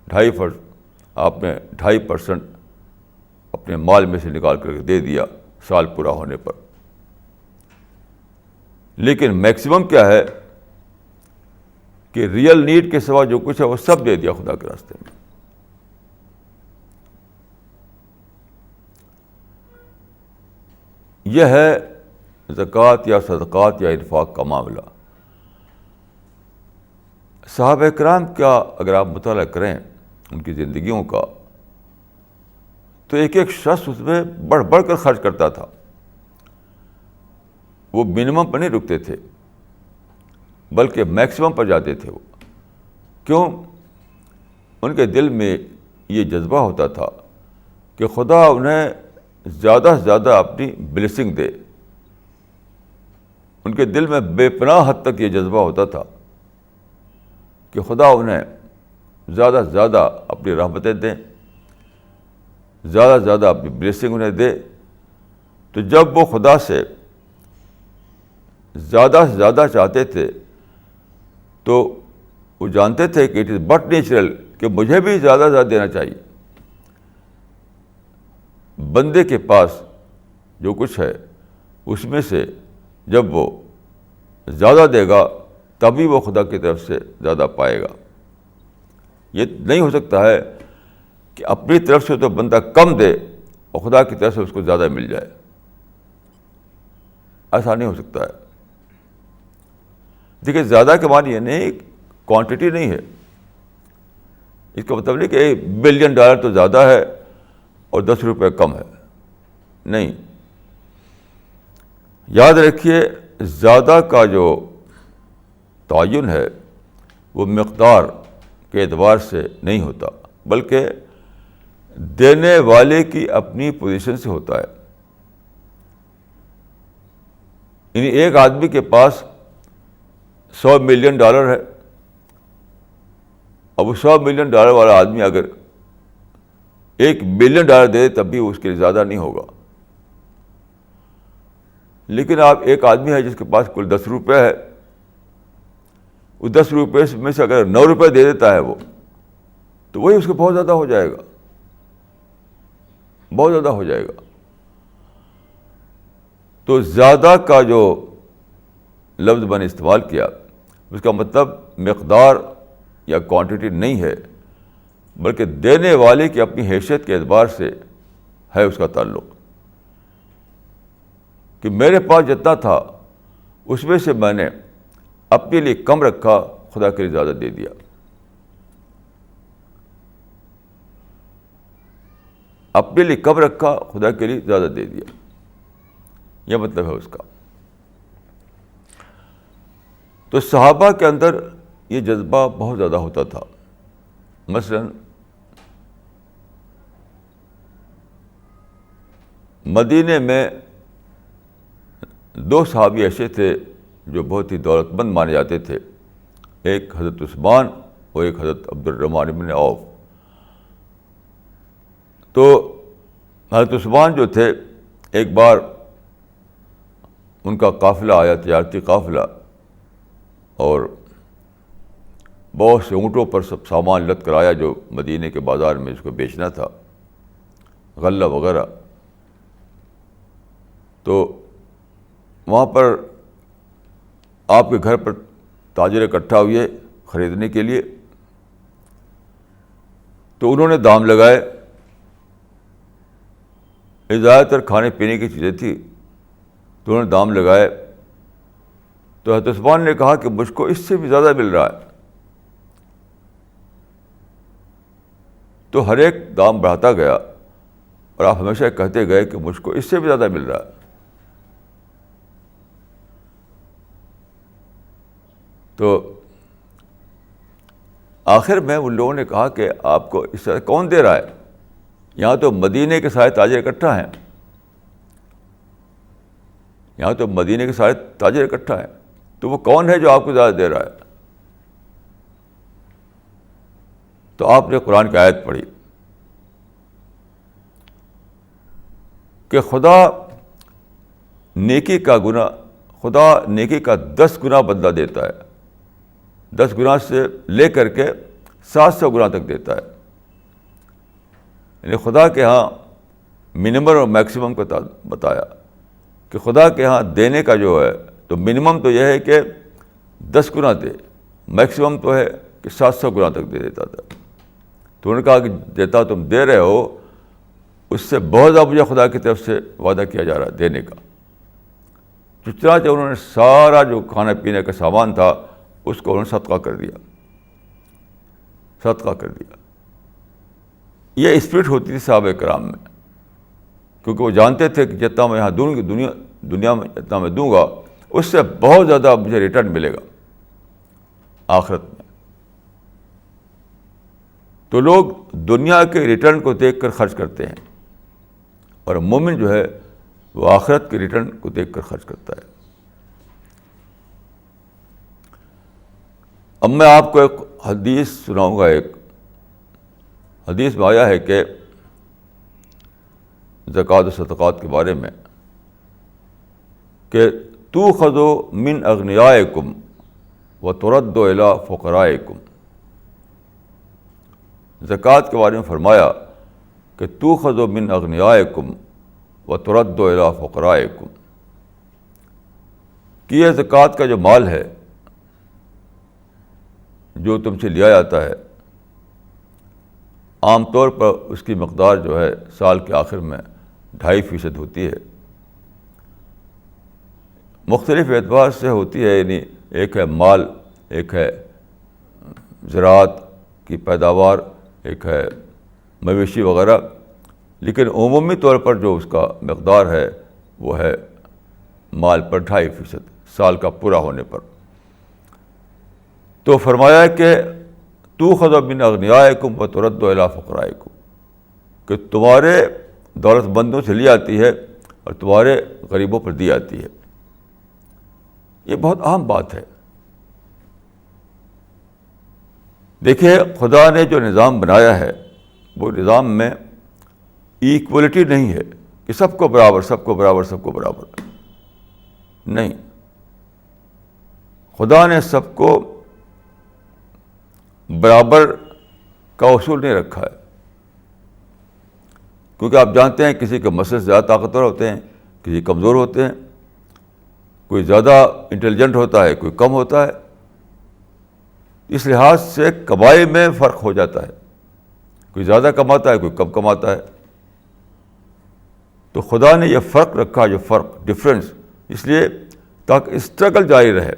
A: 2.5% اپنے مال میں سے نکال کر کے دے دیا سال پورا ہونے پر. لیکن میکسیمم کیا ہے کہ ریئل نیڈ کے سوا جو کچھ ہے وہ سب دے دیا خدا کے راستے میں. یہ ہے زکوٰۃ یا صدقات یا انفاق کا معاملہ. صحابہ کرام کا اگر آپ مطالعہ کریں ان کی زندگیوں کا، تو ایک ایک شخص اس میں بڑھ بڑھ کر خرچ کرتا تھا. وہ منیمم پر نہیں رکتے تھے بلکہ میکسیمم پر جاتے تھے. وہ کیوں؟ ان کے دل میں یہ جذبہ ہوتا تھا کہ خدا انہیں زیادہ سے زیادہ اپنی بلیسنگ دے. ان کے دل میں بے پناہ حد تک یہ جذبہ ہوتا تھا کہ خدا انہیں زیادہ سے زیادہ اپنی رحمتیں دیں، زیادہ سے زیادہ اپنی بلیسنگ انہیں دے. تو جب وہ خدا سے زیادہ سے زیادہ چاہتے تھے تو وہ جانتے تھے کہ اٹ از بٹ نیچرل کہ مجھے بھی زیادہ سے زیادہ دینا چاہیے. بندے کے پاس جو کچھ ہے اس میں سے جب وہ زیادہ دے گا تبھی وہ خدا کی طرف سے زیادہ پائے گا. یہ نہیں ہو سکتا ہے کہ اپنی طرف سے تو بندہ کم دے اور خدا کی طرف سے اس کو زیادہ مل جائے. ایسا نہیں ہو سکتا ہے. دیکھیے زیادہ کے معنی یہ نہیں کوانٹٹی نہیں ہے. اس کا مطلب نہیں کہ $1 بلین تو زیادہ ہے اور $10 کم ہے. نہیں، یاد رکھیے زیادہ کا جو تعین ہے وہ مقدار کے اعتبار سے نہیں ہوتا بلکہ دینے والے کی اپنی پوزیشن سے ہوتا ہے. یعنی ایک آدمی کے پاس $100 ملین ہے. اب وہ $100 ملین والا آدمی اگر $1 بلین دے تب بھی اس کے لیے زیادہ نہیں ہوگا. لیکن آپ ایک آدمی ہے جس کے پاس کل $10 ہے، وہ $10 میں سے اگر $9 دے دیتا ہے وہ تو وہی اس کو بہت زیادہ ہو جائے گا، بہت زیادہ ہو جائے گا. تو زیادہ کا جو لفظ میں نے استعمال کیا اس کا مطلب مقدار یا کوانٹٹی نہیں ہے بلکہ دینے والے کی اپنی حیثیت کے اعتبار سے ہے اس کا تعلق. کہ میرے پاس جتنا تھا اس میں سے میں نے اپنے لیے کم رکھا، خدا کے لیے زیادہ دے دیا. اپنے لیے کم رکھا، خدا کے لیے زیادہ دے دیا. یہ مطلب ہے اس کا. تو صحابہ کے اندر یہ جذبہ بہت زیادہ ہوتا تھا. مثلا مدینے میں 2 صحابی ایسے تھے جو بہت ہی دولت مند مانے جاتے تھے. ایک حضرت عثمان اور ایک حضرت عبد الرحمن بن عوف. تو حضرت عثمان جو تھے، ایک بار ان کا قافلہ آیا، تجارتی قافلہ، اور بہت سے اونٹوں پر سب سامان لد کر آیا جو مدینے کے بازار میں اس کو بیچنا تھا، غلہ وغیرہ. تو وہاں پر آپ کے گھر پر تاجر اکٹھا ہوئے خریدنے کے لیے. تو انہوں نے دام لگائے. زیادہ تر کھانے پینے کی چیزیں تھیں، تو انہوں نے دام لگائے. تو حضرت عثمان نے کہا کہ مجھ کو اس سے بھی زیادہ مل رہا ہے. تو ہر ایک دام بڑھاتا گیا اور آپ ہمیشہ کہتے گئے کہ مجھ کو اس سے بھی زیادہ مل رہا ہے. تو آخر میں ان لوگوں نے کہا کہ آپ کو اس سے کون دے رہا ہے؟ یہاں تو مدینے کے سارے تاجر اکٹھا ہیں، یہاں تو مدینے کے سارے تاجر اکٹھا ہیں، تو وہ کون ہے جو آپ کو زیادہ دے رہا ہے؟ تو آپ نے قرآن کی آیت پڑھی کہ خدا نیکی کا 10 گنا بدلہ دیتا ہے، 10 گنا سے لے کر کے 700 گنا تک دیتا ہے. یعنی خدا کے ہاں منیمم اور میکسیمم کا بتایا کہ خدا کے ہاں دینے کا جو ہے تو منیمم تو یہ ہے کہ 10 گنا دے، میکسیمم تو ہے کہ 700 گنا تک دے دیتا تھا. تو انہوں نے کہا کہ دیتا تم دے رہے ہو، اس سے بہت زیادہ مجھے خدا کی طرف سے وعدہ کیا جا رہا ہے دینے کا. چنانچہ انہوں نے سارا جو کھانے پینے کا سامان تھا اس کو انہوں نے صدقہ کر دیا. یہ اسپرٹ ہوتی تھی صحابہ کرام میں، کیونکہ وہ جانتے تھے کہ جتنا میں یہاں دوں گی دنیا میں جتنا میں دوں گا اس سے بہت زیادہ مجھے ریٹرن ملے گا آخرت میں. تو لوگ دنیا کے ریٹرن کو دیکھ کر خرچ کرتے ہیں، اور مومن جو ہے وہ آخرت کے ریٹرن کو دیکھ کر خرچ کرتا ہے. اب میں آپ کو ایک حدیث سناؤں گا. ایک حدیث میں آیا ہے کہ زکوٰۃ و صدقات کے بارے میں کہ تؤخذ من اغنیائکم وترد الی فقرائکم. زکوٰۃ کے بارے میں فرمایا کہ تؤخذ من اغنیائکم وترد الی فقرائکم، کہ یہ زکوٰۃ کا جو مال ہے جو تم سے لیا جاتا ہے، عام طور پر اس کی مقدار جو ہے سال کے آخر میں 2.5% ہوتی ہے. مختلف اعتبار سے ہوتی ہے، یعنی ایک ہے مال، ایک ہے زراعت کی پیداوار، ایک ہے مویشی وغیرہ، لیکن عمومی طور پر جو اس کا مقدار ہے وہ ہے مال پر 2.5% سال کا پورا ہونے پر. تو فرمایا کہ تؤخذ من اغنیائکم وترد الی فقرائکم، کہ تمہارے دولت مندوں سے لی جاتی ہے اور تمہارے غریبوں پر دی جاتی ہے. یہ بہت اہم بات ہے. دیکھیے خدا نے جو نظام بنایا ہے وہ نظام میں ایکولیٹی نہیں ہے کہ سب کو برابر نہیں. خدا نے سب کو برابر کا اصول نہیں رکھا ہے، کیونکہ آپ جانتے ہیں کسی کے مسئلے زیادہ طاقتور ہوتے ہیں، کسی کمزور ہوتے ہیں، کوئی زیادہ انٹیلیجنٹ ہوتا ہے، کوئی کم ہوتا ہے. اس لحاظ سے کمائی میں فرق ہو جاتا ہے، کوئی زیادہ کماتا ہے، کوئی کم کماتا ہے. تو خدا نے یہ فرق رکھا، جو فرق ڈفرینس، اس لیے تاکہ اسٹرگل جاری رہے،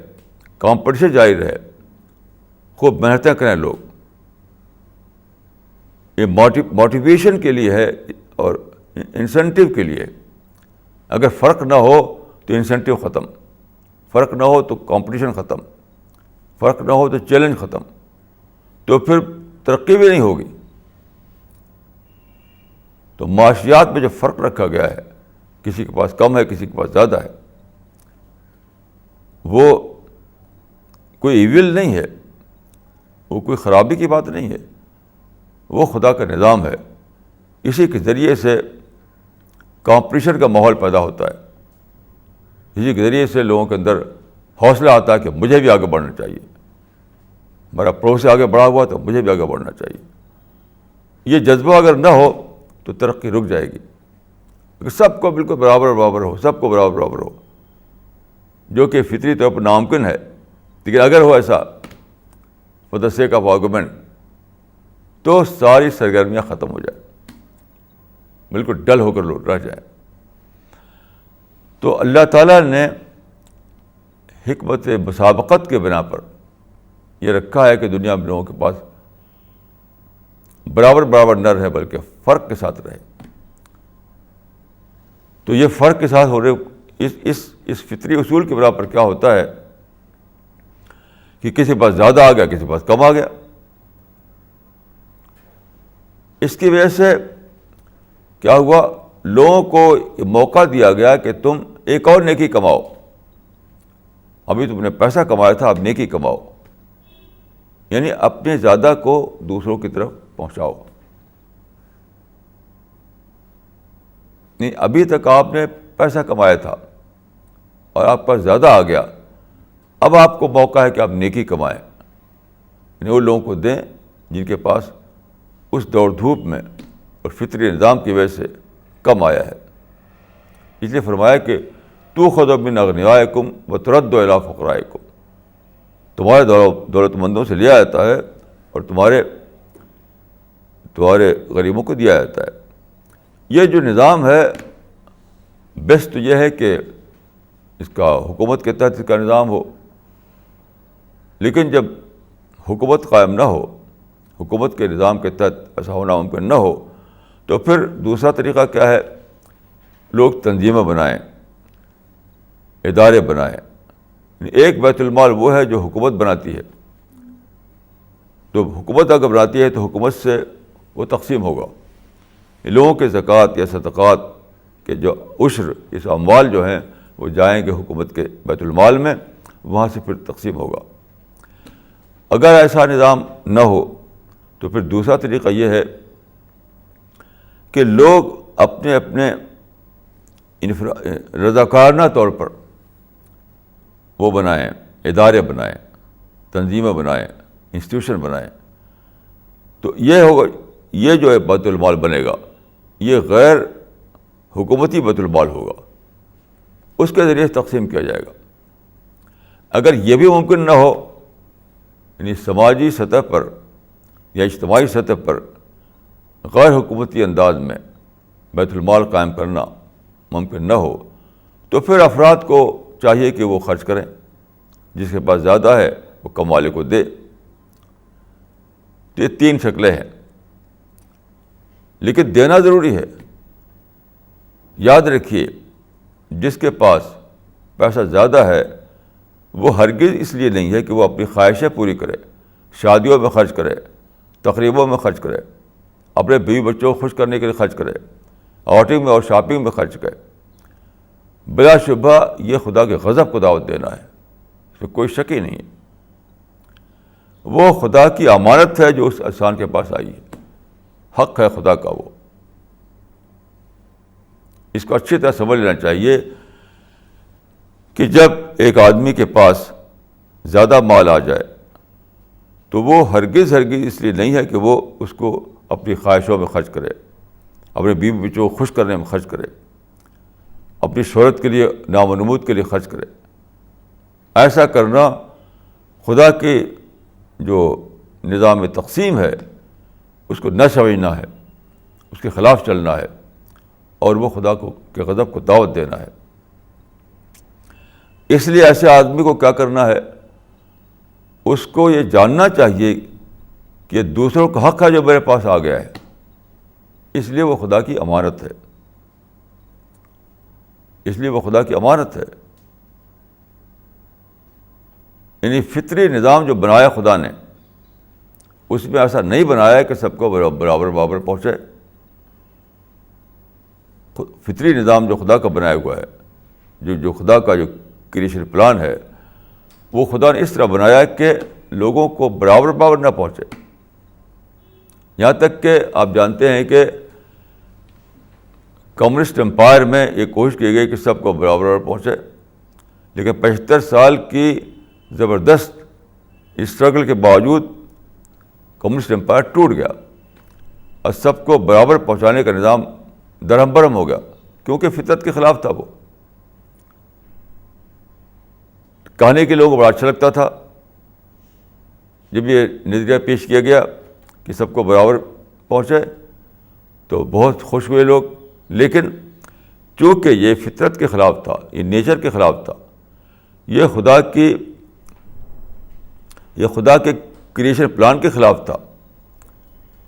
A: کمپٹیشن جاری رہے، خوب محنتیں کریں لوگ. یہ موٹیویشن کے لیے ہے اور انسینٹیو کے لیے. اگر فرق نہ ہو تو انسینٹیو ختم، فرق نہ ہو تو کمپٹیشن ختم، فرق نہ ہو تو چیلنج ختم، تو پھر ترقی بھی نہیں ہوگی. تو معاشیات میں جو فرق رکھا گیا ہے، کسی کے پاس کم ہے، کسی کے پاس زیادہ ہے، وہ کوئی ایول نہیں ہے، وہ کوئی خرابی کی بات نہیں ہے، وہ خدا کا نظام ہے. اسی کے ذریعے سے کمپٹیشن کا ماحول پیدا ہوتا ہے. اسی کے ذریعے سے لوگوں کے اندر حوصلہ آتا ہے کہ مجھے بھی آگے بڑھنا چاہیے, میرا پڑوسی آگے بڑھا ہوا تو مجھے بھی آگے بڑھنا چاہیے. یہ جذبہ اگر نہ ہو تو ترقی رک جائے گی. اگر سب کو بالکل برابر برابر ہو, سب کو برابر برابر ہو, جو کہ فطری طور پر ناممکن ہے, لیکن اگر ہو ایسا for the sake of argument, تو ساری سرگرمیاں ختم ہو جائیں, بالکل ڈل ہو کر لوگ رہ جائیں. تو اللہ تعالیٰ نے حکمت مسابقت کے بنا پر یہ رکھا ہے کہ دنیا میں لوگوں کے پاس برابر برابر نہ رہے بلکہ فرق کے ساتھ رہے. تو یہ فرق کے ساتھ ہو رہے اس فطری اصول کے بنا پر کیا ہوتا ہے کہ کسی کے پاس زیادہ آ گیا, کسی کے پاس کم آ گیا. اس کی وجہ سے کیا ہوا, لوگوں کو موقع دیا گیا کہ تم ایک اور نیکی کماؤ. ابھی تم نے پیسہ کمایا تھا, اب نیکی کماؤ, یعنی اپنے زیادہ کو دوسروں کی طرف پہنچاؤ. نہیں, ابھی تک آپ نے پیسہ کمایا تھا اور آپ کا زیادہ آ گیا, اب آپ کو موقع ہے کہ آپ نیکی کمائیں, یعنی وہ لوگوں کو دیں جن کے پاس اس دوڑ دھوپ میں اور فطری نظام کی وجہ سے کم آیا ہے. اس لیے فرمایا کہ تؤخذ من اغنیائکم وترد الی فقرائکم, تمہارے دولت مندوں سے لیا جاتا ہے اور تمہارے غریبوں کو دیا جاتا ہے. یہ جو نظام ہے بیسٹ تو یہ ہے کہ اس کا حکومت کے تحت اس کا نظام ہو, لیکن جب حکومت قائم نہ ہو, حکومت کے نظام کے تحت ایسا ہونا ممکن نہ ہو, تو پھر دوسرا طریقہ کیا ہے, لوگ تنظیمیں بنائیں, ادارے بنائیں. ایک بیت المال وہ ہے جو حکومت بناتی ہے, تو حکومت اگر بناتی ہے تو حکومت سے وہ تقسیم ہوگا. لوگوں کے زکوٰۃ یا صدقات کے جو عشر, اس اموال جو ہیں وہ جائیں گے حکومت کے بیت المال میں, وہاں سے پھر تقسیم ہوگا. اگر ایسا نظام نہ ہو تو پھر دوسرا طریقہ یہ ہے کہ لوگ اپنے اپنے رضاکارانہ طور پر وہ بنائیں, ادارے بنائیں, تنظیمیں بنائیں, انسٹیٹیوشن بنائیں. تو یہ ہوگا, یہ جو ہے بیت المال بنے گا, یہ غیر حکومتی بیت المال ہوگا, اس کے ذریعے تقسیم کیا جائے گا. اگر یہ بھی ممکن نہ ہو, یعنی سماجی سطح پر یا اجتماعی سطح پر غیر حکومتی انداز میں بیت المال قائم کرنا ممکن نہ ہو, تو پھر افراد کو چاہیے کہ وہ خرچ کریں, جس کے پاس زیادہ ہے وہ کم والے کو دے. تو یہ تین شکلیں ہیں, لیکن دینا ضروری ہے. یاد رکھیے, جس کے پاس پیسہ زیادہ ہے وہ ہرگز اس لیے نہیں ہے کہ وہ اپنی خواہشیں پوری کرے, شادیوں میں خرچ کرے, تقریبوں میں خرچ کرے, اپنے بیوی بچوں کو خوش کرنے کے لیے خرچ کرے, آؤٹنگ میں اور شاپنگ میں خرچ کرے. بلا شبہ یہ خدا کے غضب کو دعوت دینا ہے, اس میں کوئی شک ہی نہیں ہے. وہ خدا کی امانت ہے جو اس انسان کے پاس آئی ہے, حق ہے خدا کا وہ. اس کو اچھی طرح سمجھ لینا چاہیے کہ جب ایک آدمی کے پاس زیادہ مال آ جائے تو وہ ہرگز اس لیے نہیں ہے کہ وہ اس کو اپنی خواہشوں میں خرچ کرے, اپنے بیوی بچوں کو خوش کرنے میں خرچ کرے, اپنی شہرت کے لیے, نام و نمود کے لیے خرچ کرے. ایسا کرنا خدا کی جو نظام تقسیم ہے اس کو نہ سمجھنا ہے, اس کے خلاف چلنا ہے, اور وہ خدا کے غضب کو دعوت دینا ہے. اس لیے ایسے آدمی کو کیا کرنا ہے, اس کو یہ جاننا چاہیے کہ دوسروں کا حق ہے جو میرے پاس آ گیا ہے, اس لیے وہ خدا کی امانت ہے, اس لیے وہ خدا کی امانت ہے. یعنی فطری نظام جو بنایا خدا نے, اس میں ایسا نہیں بنایا کہ سب کو برابر برابر پہنچے. فطری نظام جو خدا کا بنایا ہوا ہے, جو خدا کا جو کریشن پلان ہے, وہ خدا نے اس طرح بنایا کہ لوگوں کو برابر برابر نہ پہنچے. یہاں تک کہ آپ جانتے ہیں کہ کمیونسٹ امپائر میں یہ کوشش کی گئی کہ سب کو برابر پہنچے، لیکن 75 سال کی زبردست اسٹرگل کے باوجود کمیونسٹ امپائر ٹوٹ گیا اور سب کو برابر پہنچانے کا نظام درہم برہم ہو گیا، کیونکہ فطرت کے خلاف تھا وہ. کہنے کے لوگوں کو بڑا اچھا لگتا تھا جب یہ نظریہ پیش کیا گیا کہ سب کو برابر پہنچے تو بہت خوش ہوئے لوگ، لیکن چونکہ یہ فطرت کے خلاف تھا، یہ نیچر کے خلاف تھا، یہ خدا کے کریشن پلان کے خلاف تھا،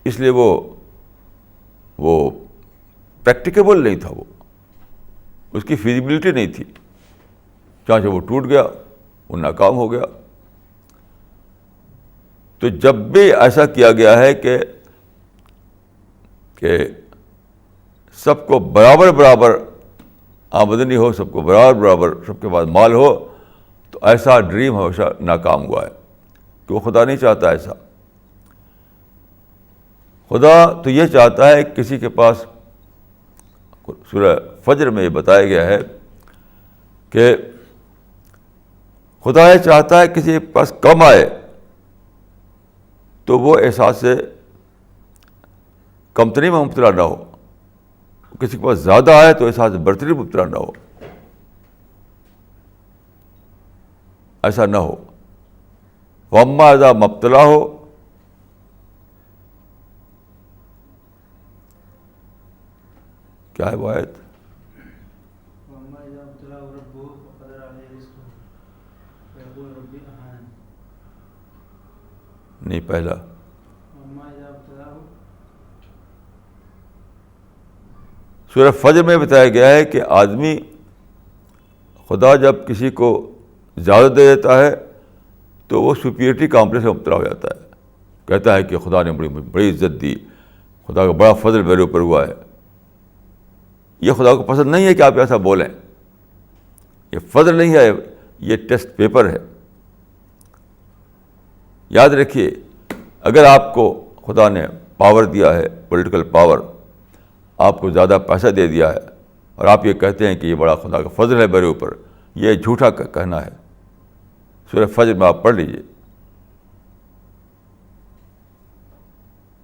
A: اس لیے وہ پریکٹیکیبل نہیں تھا، اس کی فیزیبلٹی نہیں تھی، چانچہ وہ ٹوٹ گیا، وہ ناکام ہو گیا. تو جب بھی ایسا کیا گیا ہے کہ سب کو برابر آمدنی ہو، سب کو برابر سب کے پاس مال ہو، تو ایسا ڈریم ہمیشہ ناکام ہوا ہے، کہ وہ خدا نہیں چاہتا ایسا. خدا تو یہ چاہتا ہے کسی کے پاس، سورہ فجر میں یہ بتایا گیا ہے کہ خدا یہ چاہتا ہے کسی کے پاس کم آئے تو وہ احساس کمتری میں مبتلا نہ ہو، کسی کے پاس زیادہ آئے تو احساس برتری میں مبتلا نہ ہو، ایسا نہ ہو. وَأَمَّا اذا مبتلا ہو، کیا ہے وہ آیت؟ نہیں، پہلا سورہ فجر میں بتایا گیا ہے کہ آدمی، خدا جب کسی کو زیادہ دے دیتا ہے تو وہ سپیریٹی کامپلیکس میں مبتلا ہو جاتا ہے، کہتا ہے کہ خدا نے بڑی عزت دی، خدا کا بڑا فضل میرے اوپر ہوا ہے. یہ خدا کو پسند نہیں ہے کہ آپ ایسا بولیں، یہ فضل نہیں ہے، یہ ٹیسٹ پیپر ہے. یاد رکھیے، اگر آپ کو خدا نے پاور دیا ہے، پولیٹیکل پاور، آپ کو زیادہ پیسہ دے دیا ہے، اور آپ یہ کہتے ہیں کہ یہ بڑا خدا کا فضل ہے میرے اوپر، یہ جھوٹا کہنا ہے. سورہ فجر میں آپ پڑھ لیجیے،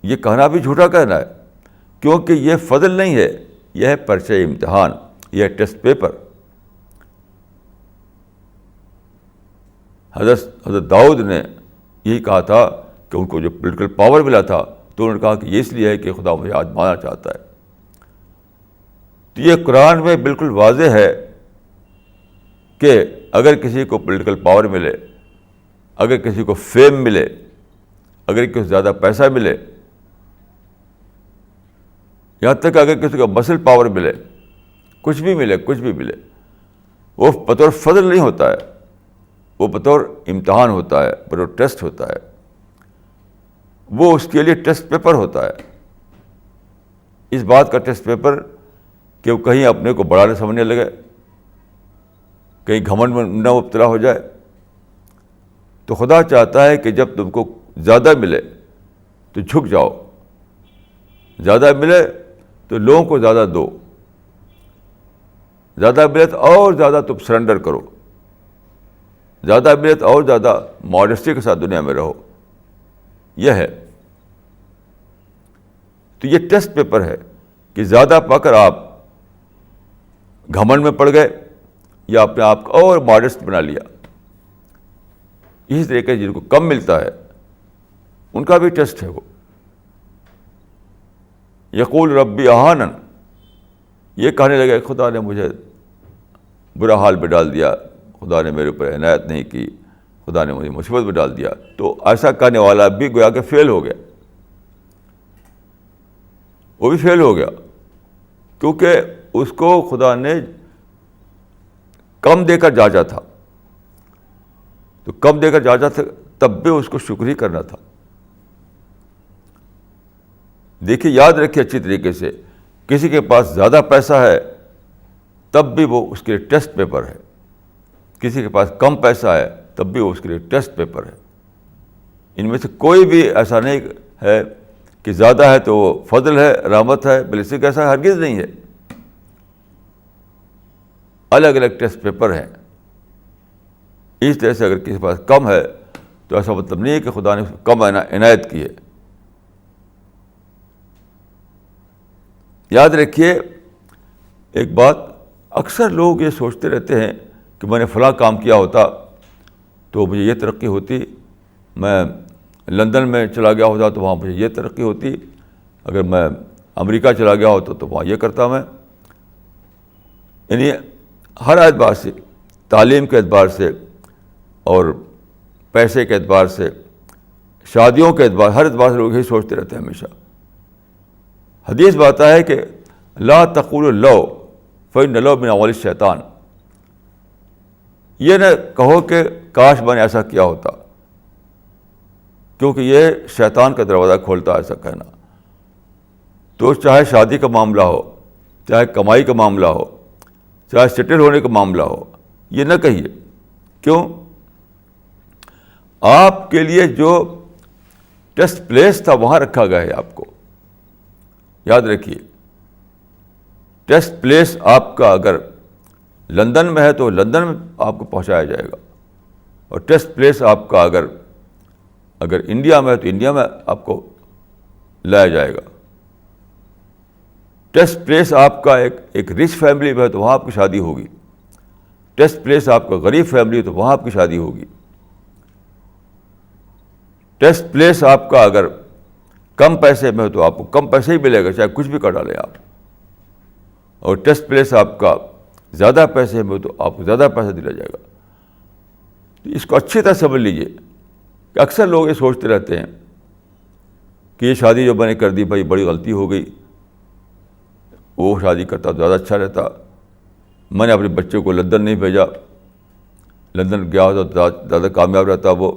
A: یہ کہنا بھی جھوٹا کہنا ہے، کیونکہ یہ فضل نہیں ہے، یہ ہے پرچہ امتحان، یہ ہے ٹیسٹ پیپر. حضرت داؤد نے یہی کہا تھا کہ ان کو جو پولیٹیکل پاور ملا تھا تو انہوں نے کہا کہ یہ اس لیے ہے کہ خدا مجھے آزمانا چاہتا ہے. تو یہ قرآن میں بالکل واضح ہے کہ اگر کسی کو پولیٹیکل پاور ملے، اگر کسی کو فیم ملے، اگر کسی کو زیادہ پیسہ ملے، یہاں تک کہ اگر کسی کو مسل پاور ملے، کچھ بھی ملے، وہ بطور فضل نہیں ہوتا ہے، وہ بطور امتحان ہوتا ہے، بطور ٹیسٹ ہوتا ہے، وہ اس کے لیے ٹیسٹ پیپر ہوتا ہے. اس بات کا ٹیسٹ پیپر کہ وہ کہیں اپنے کو بڑا نہ سمجھنے لگے، کہیں گھمنڈ میں نہ مبتلا ہو جائے. تو خدا چاہتا ہے کہ جب تم کو زیادہ ملے تو جھک جاؤ، زیادہ ملے تو لوگوں کو زیادہ دو، زیادہ ملے تو اور زیادہ تم سرنڈر کرو، زیادہ ملے تو اور زیادہ ماڈسٹی کے ساتھ دنیا میں رہو. یہ ہے، تو یہ ٹیسٹ پیپر ہے کہ زیادہ پا کر آپ گھمنڈ میں پڑ گئے یا اپنے آپ کو اور ماڈسٹ بنا لیا. اسی طریقے جن کو کم ملتا ہے ان کا بھی ٹیسٹ ہے. وہ یقول ربی اہانن، یہ کہنے لگے خدا نے مجھے برا حال میں ڈال دیا، خدا نے میرے اوپر عنایت نہیں کی، خدا نے مجھے مصیبت میں ڈال دیا. تو ایسا کہنے والا بھی گویا کہ فیل ہو گیا، وہ بھی فیل ہو گیا، کیونکہ اس کو خدا نے کم دے کر جانچا تھا. تو کم دے کر جانچا تھا تب بھی اس کو شکر ہی کرنا تھا. دیکھیے، یاد رکھیے اچھی طریقے سے، کسی کے پاس زیادہ پیسہ ہے تب بھی وہ اس کے لیے ٹیسٹ پیپر ہے، کسی کے پاس کم پیسہ ہے تب بھی وہ اس کے لیے ٹیسٹ پیپر ہے. ان میں سے کوئی بھی ایسا نہیں ہے کہ زیادہ ہے تو وہ فضل ہے، رحمت ہے، بلکہ ایسا ہرگز نہیں ہے. الگ الگ ٹیسٹ پیپر ہیں. اس طرح سے اگر کسی کے پاس کم ہے تو ایسا مطلب نہیں ہے کہ خدا نے اس کو کم عنایت کی ہے. یاد رکھیے ایک بات، اکثر لوگ یہ سوچتے رہتے ہیں کہ میں نے فلاں کام کیا ہوتا تو مجھے یہ ترقی ہوتی، میں لندن میں چلا گیا ہوتا تو وہاں مجھے یہ ترقی ہوتی، اگر میں امریکہ چلا گیا ہوتا تو وہاں یہ کرتا میں. یعنی ہر اعتبار سے، تعلیم کے اعتبار سے اور پیسے کے اعتبار سے، شادیوں کے اعتبار، ہر اعتبار سے لوگ یہی سوچتے رہتے ہیں ہمیشہ. حدیث میں آتا ہے کہ لا تقولوا لو فإن لو من اعمال الشیطان. یہ نہ کہو کہ کاش میں نے ایسا کیا ہوتا، کیونکہ یہ شیطان کا دروازہ کھولتا ہے ایسا کہنا. تو چاہے شادی کا معاملہ ہو، چاہے کمائی کا معاملہ ہو، چاہے سیٹل ہونے کا معاملہ ہو، یہ نہ کہیے. کیوں؟ آپ کے لیے جو ٹیسٹ پلیس تھا وہاں رکھا گیا ہے آپ کو. یاد رکھیے، ٹیسٹ پلیس آپ کا اگر لندن میں ہے تو لندن میں آپ کو پہنچایا جائے گا، اور ٹیسٹ پلیس آپ کا اگر انڈیا میں ہے تو انڈیا میں آپ کو لایا جائے گا. ٹیسٹ پلیس آپ کا ایک رچ فیملی میں ہے تو وہاں آپ کی شادی ہوگی. ٹیسٹ پلیس آپ کا غریب فیملی ہے تو وہاں آپ کی شادی ہوگی. ٹیسٹ پلیس آپ کا اگر کم پیسے میں ہے تو آپ کو کم پیسے ہی ملے گا، چاہے کچھ بھی کر ڈالیں آپ. اور ٹیسٹ پلیس آپ کا زیادہ پیسے میں تو آپ کو زیادہ پیسہ دیا جائے گا. تو اس کو اچھی طرح سمجھ لیجیے کہ اکثر لوگ یہ سوچتے رہتے ہیں کہ یہ شادی جو میں نے کر دی بھائی بڑی غلطی ہو گئی، وہ شادی کرتا تو زیادہ اچھا رہتا، میں نے اپنے بچے کو لندن نہیں بھیجا، لندن گیا ہوتا تو زیادہ کامیاب رہتا وہ،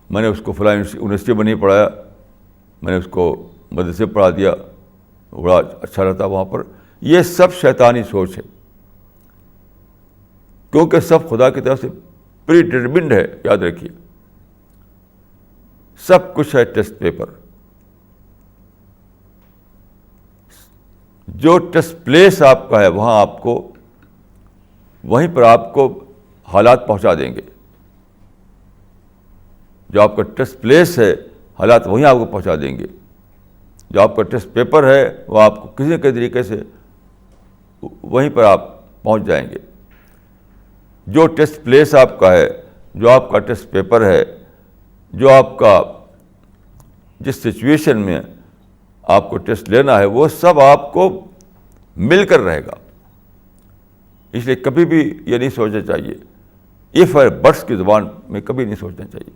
A: میں نے اس کو فلاں یونیورسٹی میں نہیں پڑھایا، میں نے اس کو مدرسے پڑھا دیا، بڑا اچھا رہتا وہاں پر. یہ سب شیطانی سوچ ہے، کیونکہ سب خدا کی طرف سے پری ڈٹرمنڈ ہے. یاد رکھیے سب کچھ ہے ٹیسٹ پیپر. جو ٹیسٹ پلیس آپ کا ہے وہاں آپ کو، وہیں پر آپ کو حالات پہنچا دیں گے. جو آپ کا ٹیسٹ پلیس ہے حالات وہیں آپ کو پہنچا دیں گے. جو آپ کا ٹیسٹ پیپر ہے وہ آپ کو کسی نہ کسی طریقے سے وہیں پر آپ پہنچ جائیں گے. جو ٹیسٹ پلیس آپ کا ہے، جو آپ کا ٹیسٹ پیپر ہے، جو آپ کا جس سچویشن میں آپ کو ٹیسٹ لینا ہے وہ سب آپ کو مل کر رہے گا. اس لیے کبھی بھی یہ نہیں سوچنا چاہیے، ایف اور بٹس کی زبان میں کبھی نہیں سوچنا چاہیے.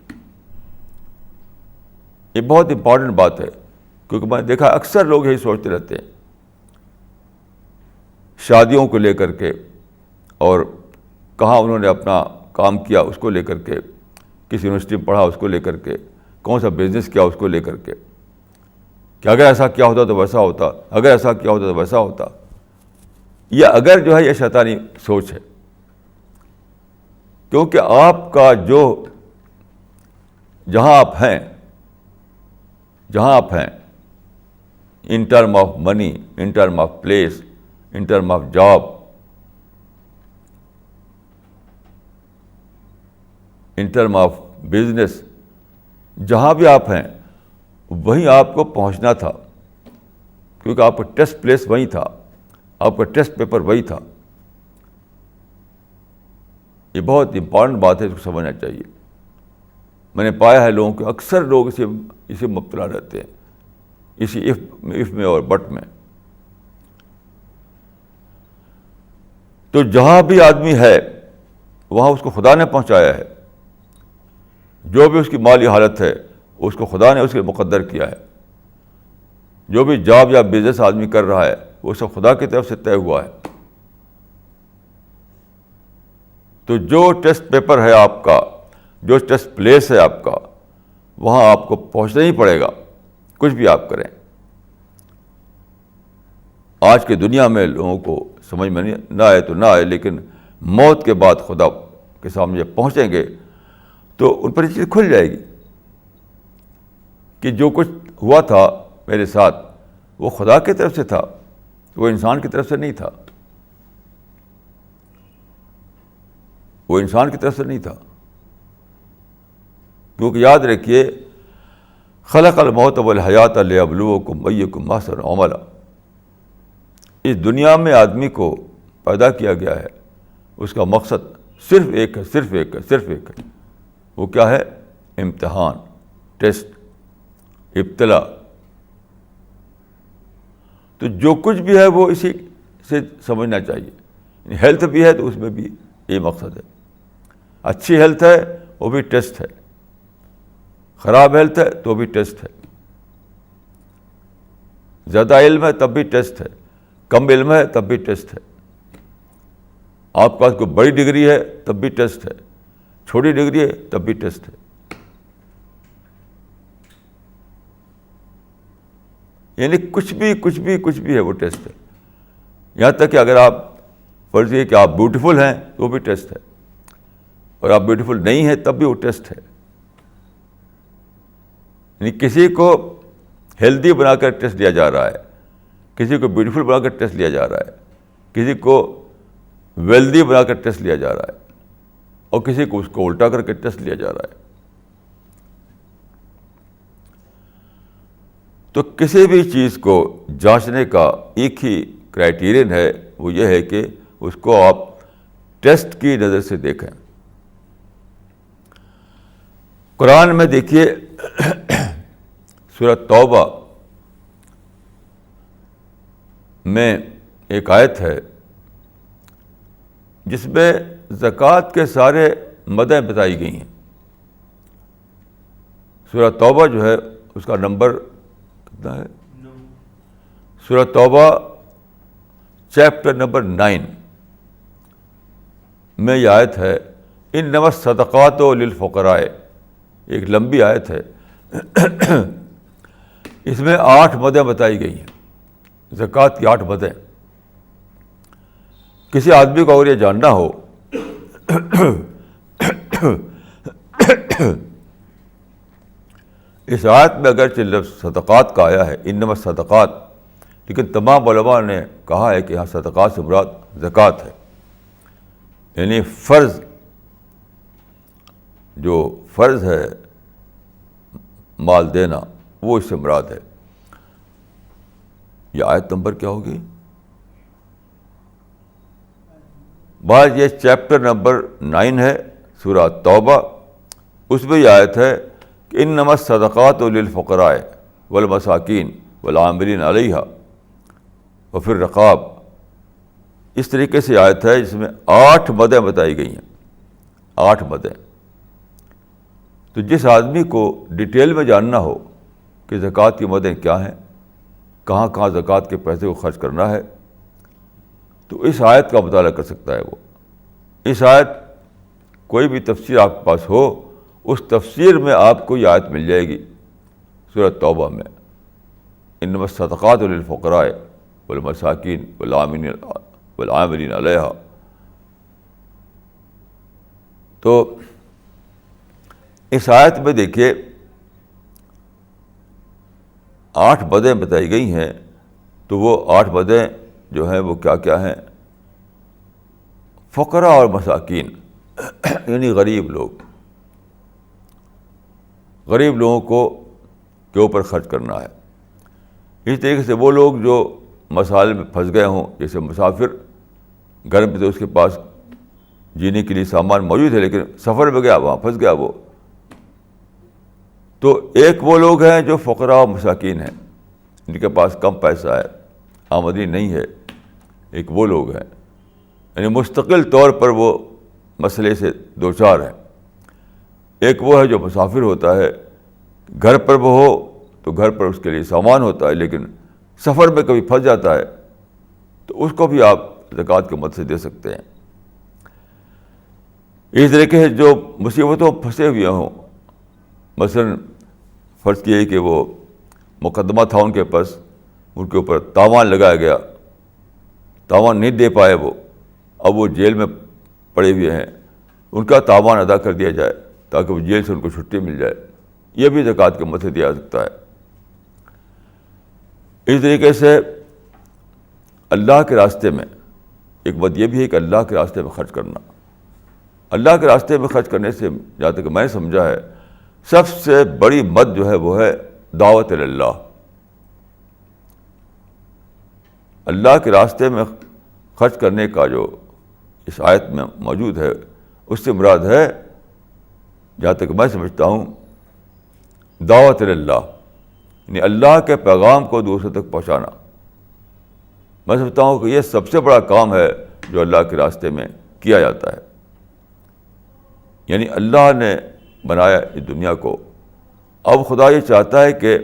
A: یہ بہت امپورٹنٹ بات ہے، کیونکہ میں نے دیکھا اکثر لوگ یہی سوچتے رہتے ہیں شادیوں کو لے کر کے، اور کہاں انہوں نے اپنا کام کیا اس کو لے کر کے، کس یونیورسٹی میں پڑھا اس کو لے کر کے، کون سا بزنس کیا اس کو لے کر کے، کہ اگر ایسا کیا ہوتا تو ویسا ہوتا، اگر ایسا کیا ہوتا تو ویسا ہوتا. یہ اگر جو ہے یہ شیطانی سوچ ہے، کیونکہ آپ کا جو جہاں آپ ہیں in term of money, in term of place, in term of job, in term of business, جہاں بھی آپ ہیں وہیں آپ کو پہنچنا تھا، کیونکہ آپ کا ٹیسٹ پلیس وہیں تھا، آپ کا ٹیسٹ پیپر وہی تھا. یہ بہت امپورٹنٹ بات ہے، اس کو سمجھنا چاہیے. میں نے پایا ہے لوگوں کو، اکثر لوگ اسے مبتلا رہتے ہیں، اسی اف میں اور بٹ میں. تو جہاں بھی آدمی ہے وہاں اس کو خدا نے پہنچایا ہے. جو بھی اس کی مالی حالت ہے اس کو خدا نے اس کے مقدر کیا ہے. جو بھی جاب یا بزنس آدمی کر رہا ہے وہ سب خدا کی طرف سے طے ہوا ہے. تو جو ٹیسٹ پیپر ہے آپ کا، جو ٹیسٹ پلیس ہے آپ کا، وہاں آپ کو پہنچنا ہی پڑے گا، کچھ بھی آپ کریں. آج کی دنیا میں لوگوں کو سمجھ میں نہ آئے تو نہ آئے، لیکن موت کے بعد خدا کے سامنے جب پہنچیں گے تو ان پر یہ چیز کھل جائے گی کہ جو کچھ ہوا تھا میرے ساتھ وہ خدا کی طرف سے تھا، وہ انسان کی طرف سے نہیں تھا. وہ انسان کی طرف سے نہیں تھا. کیونکہ یاد رکھیے خلق الموت والحیات لیبلوکم ایکم احسن عملا. اس دنیا میں آدمی کو پیدا کیا گیا ہے, اس کا مقصد صرف ایک ہے, صرف ایک ہے, صرف ایک ہے. وہ کیا ہے؟ امتحان, ٹیسٹ, ابتلا. تو جو کچھ بھی ہے وہ اسی سے سمجھنا چاہیے. ہیلتھ بھی ہے تو اس میں بھی یہی مقصد ہے. اچھی ہیلتھ ہے وہ بھی ٹیسٹ ہے, خراب ہیلتھ ہے تو بھی ٹیسٹ ہے. زیادہ علم ہے تب بھی ٹیسٹ ہے, کم علم ہے تب بھی ٹیسٹ ہے. آپ کے پاس کوئی بڑی ڈگری ہے تب بھی ٹیسٹ ہے, چھوٹی ڈگری ہے تب بھی ٹیسٹ ہے. یعنی کچھ بھی ہے وہ ٹیسٹ ہے. یہاں تک کہ اگر آپ فرض یہ کہ آپ بیوٹیفل ہیں تو وہ بھی ٹیسٹ ہے, اور آپ بیوٹیفل نہیں ہیں تب بھی وہ ٹیسٹ ہے. یعنی کسی کو ہیلدی بنا کر ٹیسٹ لیا جا رہا ہے, کسی کو بیوٹیفل بنا کر ٹیسٹ لیا جا رہا ہے, کسی کو ویلدی بنا کر ٹیسٹ لیا جا رہا ہے, اور کسی کو اس کو الٹا کر کے ٹیسٹ لیا جا رہا ہے. تو کسی بھی چیز کو جانچنے کا ایک ہی کرائیٹیرین ہے, وہ یہ ہے کہ اس کو آپ ٹیسٹ کی نظر سے دیکھیں. قرآن میں دیکھیے سورۃ توبہ میں ایک آیت ہے جس میں زکوٰۃ کے سارے مدیں بتائی گئی ہیں. سورۃ توبہ جو ہے اس کا نمبر کتنا ہے؟ سورۃ توبہ چیپٹر نمبر 9 میں یہ آیت ہے, انما الصدقات للفقراء. ایک لمبی آیت ہے, اس میں 8 مدیں بتائی گئی ہیں, زکوٰۃ کی 8 مدیں. کسی آدمی کو اگر یہ جاننا ہو اس آیت میں اگرچہ لفظ صدقات کا آیا ہے, انما الصدقات, لیکن تمام علماء نے کہا ہے کہ یہاں صدقات سے مراد زکوٰۃ ہے. یعنی فرض, جو فرض ہے مال دینا, وہ اس سے مراد ہے. یہ آیت نمبر کیا ہوگی؟ بعض یہ چیپٹر نمبر 9 ہے سورہ توبہ, اس میں یہ آیت ہے کہ انما الصدقات للفقراء والمساکین والعاملین علیہا وفی الرقاب. اس طریقے سے آیت ہے جس میں 8 مدیں بتائی گئی ہیں, 8 مدیں. تو جس آدمی کو ڈیٹیل میں جاننا ہو کہ زکوٰۃ کی مدیں کیا ہیں, کہاں کہاں زکوٰۃ کے پیسے کو خرچ کرنا ہے, تو اس آیت کا مطالعہ کر سکتا ہے. وہ اس آیت, کوئی بھی تفسیر آپ کے پاس ہو, اس تفسیر میں آپ کو یہ آیت مل جائے گی سورۃ توبہ میں, انما الصدقات للفقراء والمساکین والعاملین علیہا. تو اس آیت میں دیکھیے 8 مدیں بتائی گئی ہیں, تو وہ 8 مدیں جو ہیں وہ کیا کیا ہیں؟ فقراء اور مساکین, یعنی غریب لوگ, غریب لوگوں کو کے اوپر خرچ کرنا ہے. اس طریقے سے وہ لوگ جو مسائل میں پھنس گئے ہوں, جیسے مسافر, گھر میں تو اس کے پاس جینے کے لیے سامان موجود ہے لیکن سفر میں گیا, وہاں پھنس گیا وہ. تو ایک وہ لوگ ہیں جو فقراء و مساکین ہیں, جن کے پاس کم پیسہ ہے, آمدنی نہیں ہے. ایک وہ لوگ ہیں, یعنی مستقل طور پر وہ مسئلے سے دوچار ہیں. ایک وہ ہے جو مسافر ہوتا ہے, گھر پر وہ ہو تو گھر پر اس کے لیے سامان ہوتا ہے, لیکن سفر میں کبھی پھنس جاتا ہے, تو اس کو بھی آپ زکوٰۃ کے مد سے دے سکتے ہیں. اس طریقے سے جو مصیبتوں پھنسے ہوئے ہوں, مثلاً فرض کیے کہ وہ مقدمہ تھا ان کے پاس, ان کے اوپر تاوان لگایا گیا, تاوان نہیں دے پائے وہ, اب وہ جیل میں پڑے ہوئے ہیں, ان کا تاوان ادا کر دیا جائے تاکہ وہ جیل سے ان کو چھٹی مل جائے. یہ بھی زکوٰۃ کے مد سے دیا جا سکتا ہے. اس طریقے سے اللہ کے راستے میں ایک بات یہ بھی ہے کہ اللہ کے راستے میں خرچ کرنا, اللہ کے راستے میں خرچ کرنے سے جہاں تک میں نے سمجھا ہے سب سے بڑی مد جو ہے وہ ہے دعوت اللہ. اللہ کے راستے میں خرچ کرنے کا جو اس آیت میں موجود ہے اس سے مراد ہے جہاں تک میں سمجھتا ہوں دعوت اللہ، یعنی اللہ کے پیغام کو دوسروں تک پہنچانا. میں سمجھتا ہوں کہ یہ سب سے بڑا کام ہے جو اللہ کے راستے میں کیا جاتا ہے. یعنی اللہ نے بنایا اس دنیا کو، اب خدا یہ چاہتا ہے کہ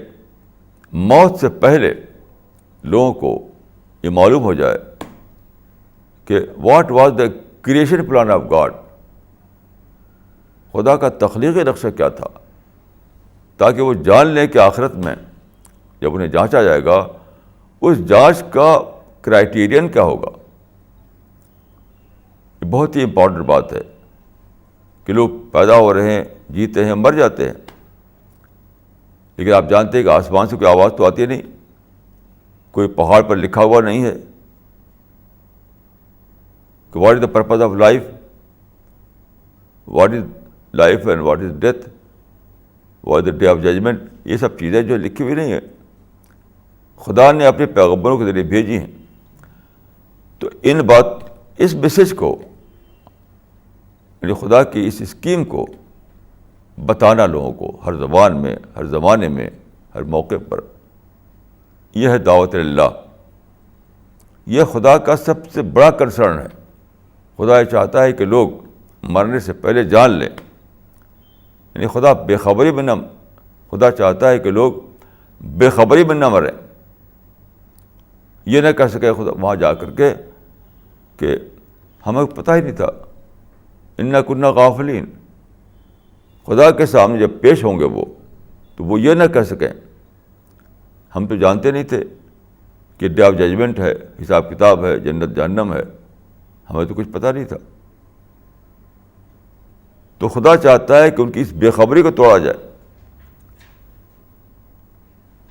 A: موت سے پہلے لوگوں کو یہ معلوم ہو جائے کہ what was the creation plan of God, خدا کا تخلیقی نقشہ کیا تھا، تاکہ وہ جان لیں کہ آخرت میں جب انہیں جانچا جائے گا اس جانچ کا کرائیٹیرین کیا ہوگا. یہ بہت ہی امپورٹنٹ بات ہے کہ لوگ پیدا ہو رہے ہیں، جیتے ہیں، مر جاتے ہیں، لیکن آپ جانتے ہیں کہ آسمان سے کوئی آواز تو آتی نہیں، کوئی پہاڑ پر لکھا ہوا نہیں ہے کہ what is the purpose of life, what is life and what is death, what is the day of judgement. یہ سب چیزیں جو لکھی ہوئی نہیں ہیں، خدا نے اپنے پیغمبروں کے ذریعے بھیجی ہیں. تو اس میسج کو، یعنی خدا کی اس اسکیم کو بتانا لوگوں کو ہر زبان میں، ہر زمانے میں، ہر موقع پر، یہ ہے دعوت اللہ. یہ خدا کا سب سے بڑا کنسرن ہے. خدا یہ چاہتا ہے کہ لوگ مرنے سے پہلے جان لیں، یعنی خدا بے خبری میں خدا چاہتا ہے کہ لوگ بے خبری میں نہ مریں. یہ نہ کہہ سکے خدا وہاں جا کر کے کہ ہمیں پتہ ہی نہیں تھا، انا کنا غافلین. خدا کے سامنے جب پیش ہوں گے وہ، تو وہ یہ نہ کہہ سکیں ہم تو جانتے نہیں تھے کہ ڈے آف ججمنٹ ہے، حساب کتاب ہے، جنت جہنم ہے، ہمیں تو کچھ پتہ نہیں تھا. تو خدا چاہتا ہے کہ ان کی اس بے خبری کو توڑا جائے،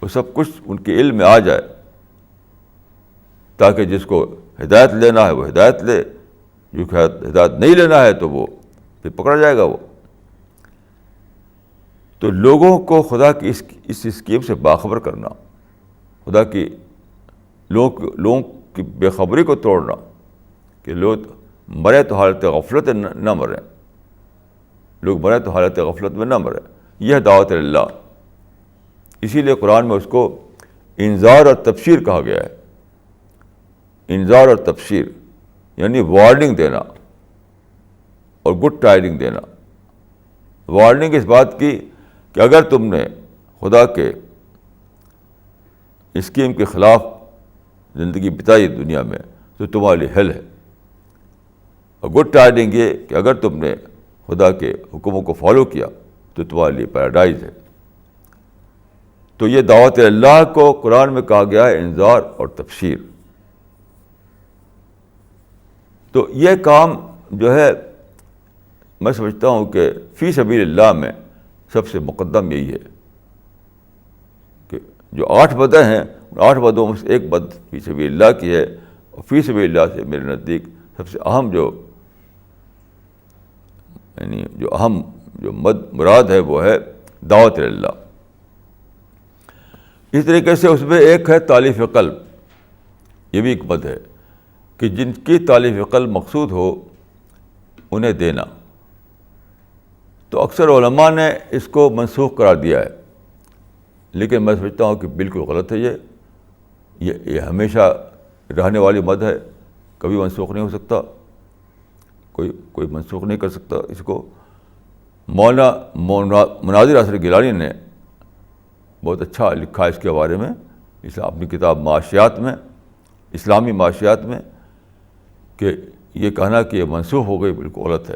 A: وہ سب کچھ ان کے علم میں آ جائے، تاکہ جس کو ہدایت لینا ہے وہ ہدایت لے، جو کہ ہدایت نہیں لینا ہے تو وہ پھر پکڑا جائے گا وہ. تو لوگوں کو خدا کی اس اسکیم سے باخبر کرنا، خدا کی لوگوں کی بے خبری کو توڑنا کہ لوگ مرے تو حالت غفلت نہ مریں، لوگ مرے تو حالت غفلت میں نہ مریں. یہ ہے دعوت اللہ. اسی لیے قرآن میں اس کو انذار اور تبشیر کہا گیا ہے. انذار اور تبشیر یعنی وارننگ دینا اور گڈ ٹائڈنگ دینا. وارننگ اس بات کی کہ اگر تم نے خدا کے اسکیم کے خلاف زندگی بتائی دنیا میں تو تمہارے لیے ہیل ہے، اور گڈ ٹائڈنگ یہ کہ اگر تم نے خدا کے حکموں کو فالو کیا تو تمہارے لیے پیراڈائز ہے. تو یہ دعوت اللہ کو قرآن میں کہا گیا ہے انذار اور تبشیر. تو یہ کام جو ہے میں سمجھتا ہوں کہ فی سبیل اللہ میں سب سے مقدم یہی ہے کہ جو 8 بدیں ہیں ان 8 بدوں میں سے ایک بد فی سبیل اللہ کی ہے، اور فی سبیل اللہ سے میرے نزدیک سب سے اہم جو اہم مراد ہے وہ ہے دعوت اللہ. اس طریقے سے اس میں ایک ہے تالیف قلب. یہ بھی ایک بد ہے کہ جن کی تالیف قلب مقصود ہو انہیں دینا. تو اکثر علماء نے اس کو منسوخ قرار دیا ہے، لیکن میں سمجھتا ہوں کہ بالکل غلط ہے. یہ ہمیشہ رہنے والی مد ہے، کبھی منسوخ نہیں ہو سکتا، کوئی منسوخ نہیں کر سکتا اس کو. مولانا مناظر اثر گیلانی نے بہت اچھا لکھا اس کے بارے میں اپنی کتاب معاشیات میں، اسلامی معاشیات میں، کہ یہ کہنا کہ یہ منسوخ ہو گئی بالکل غلط ہے.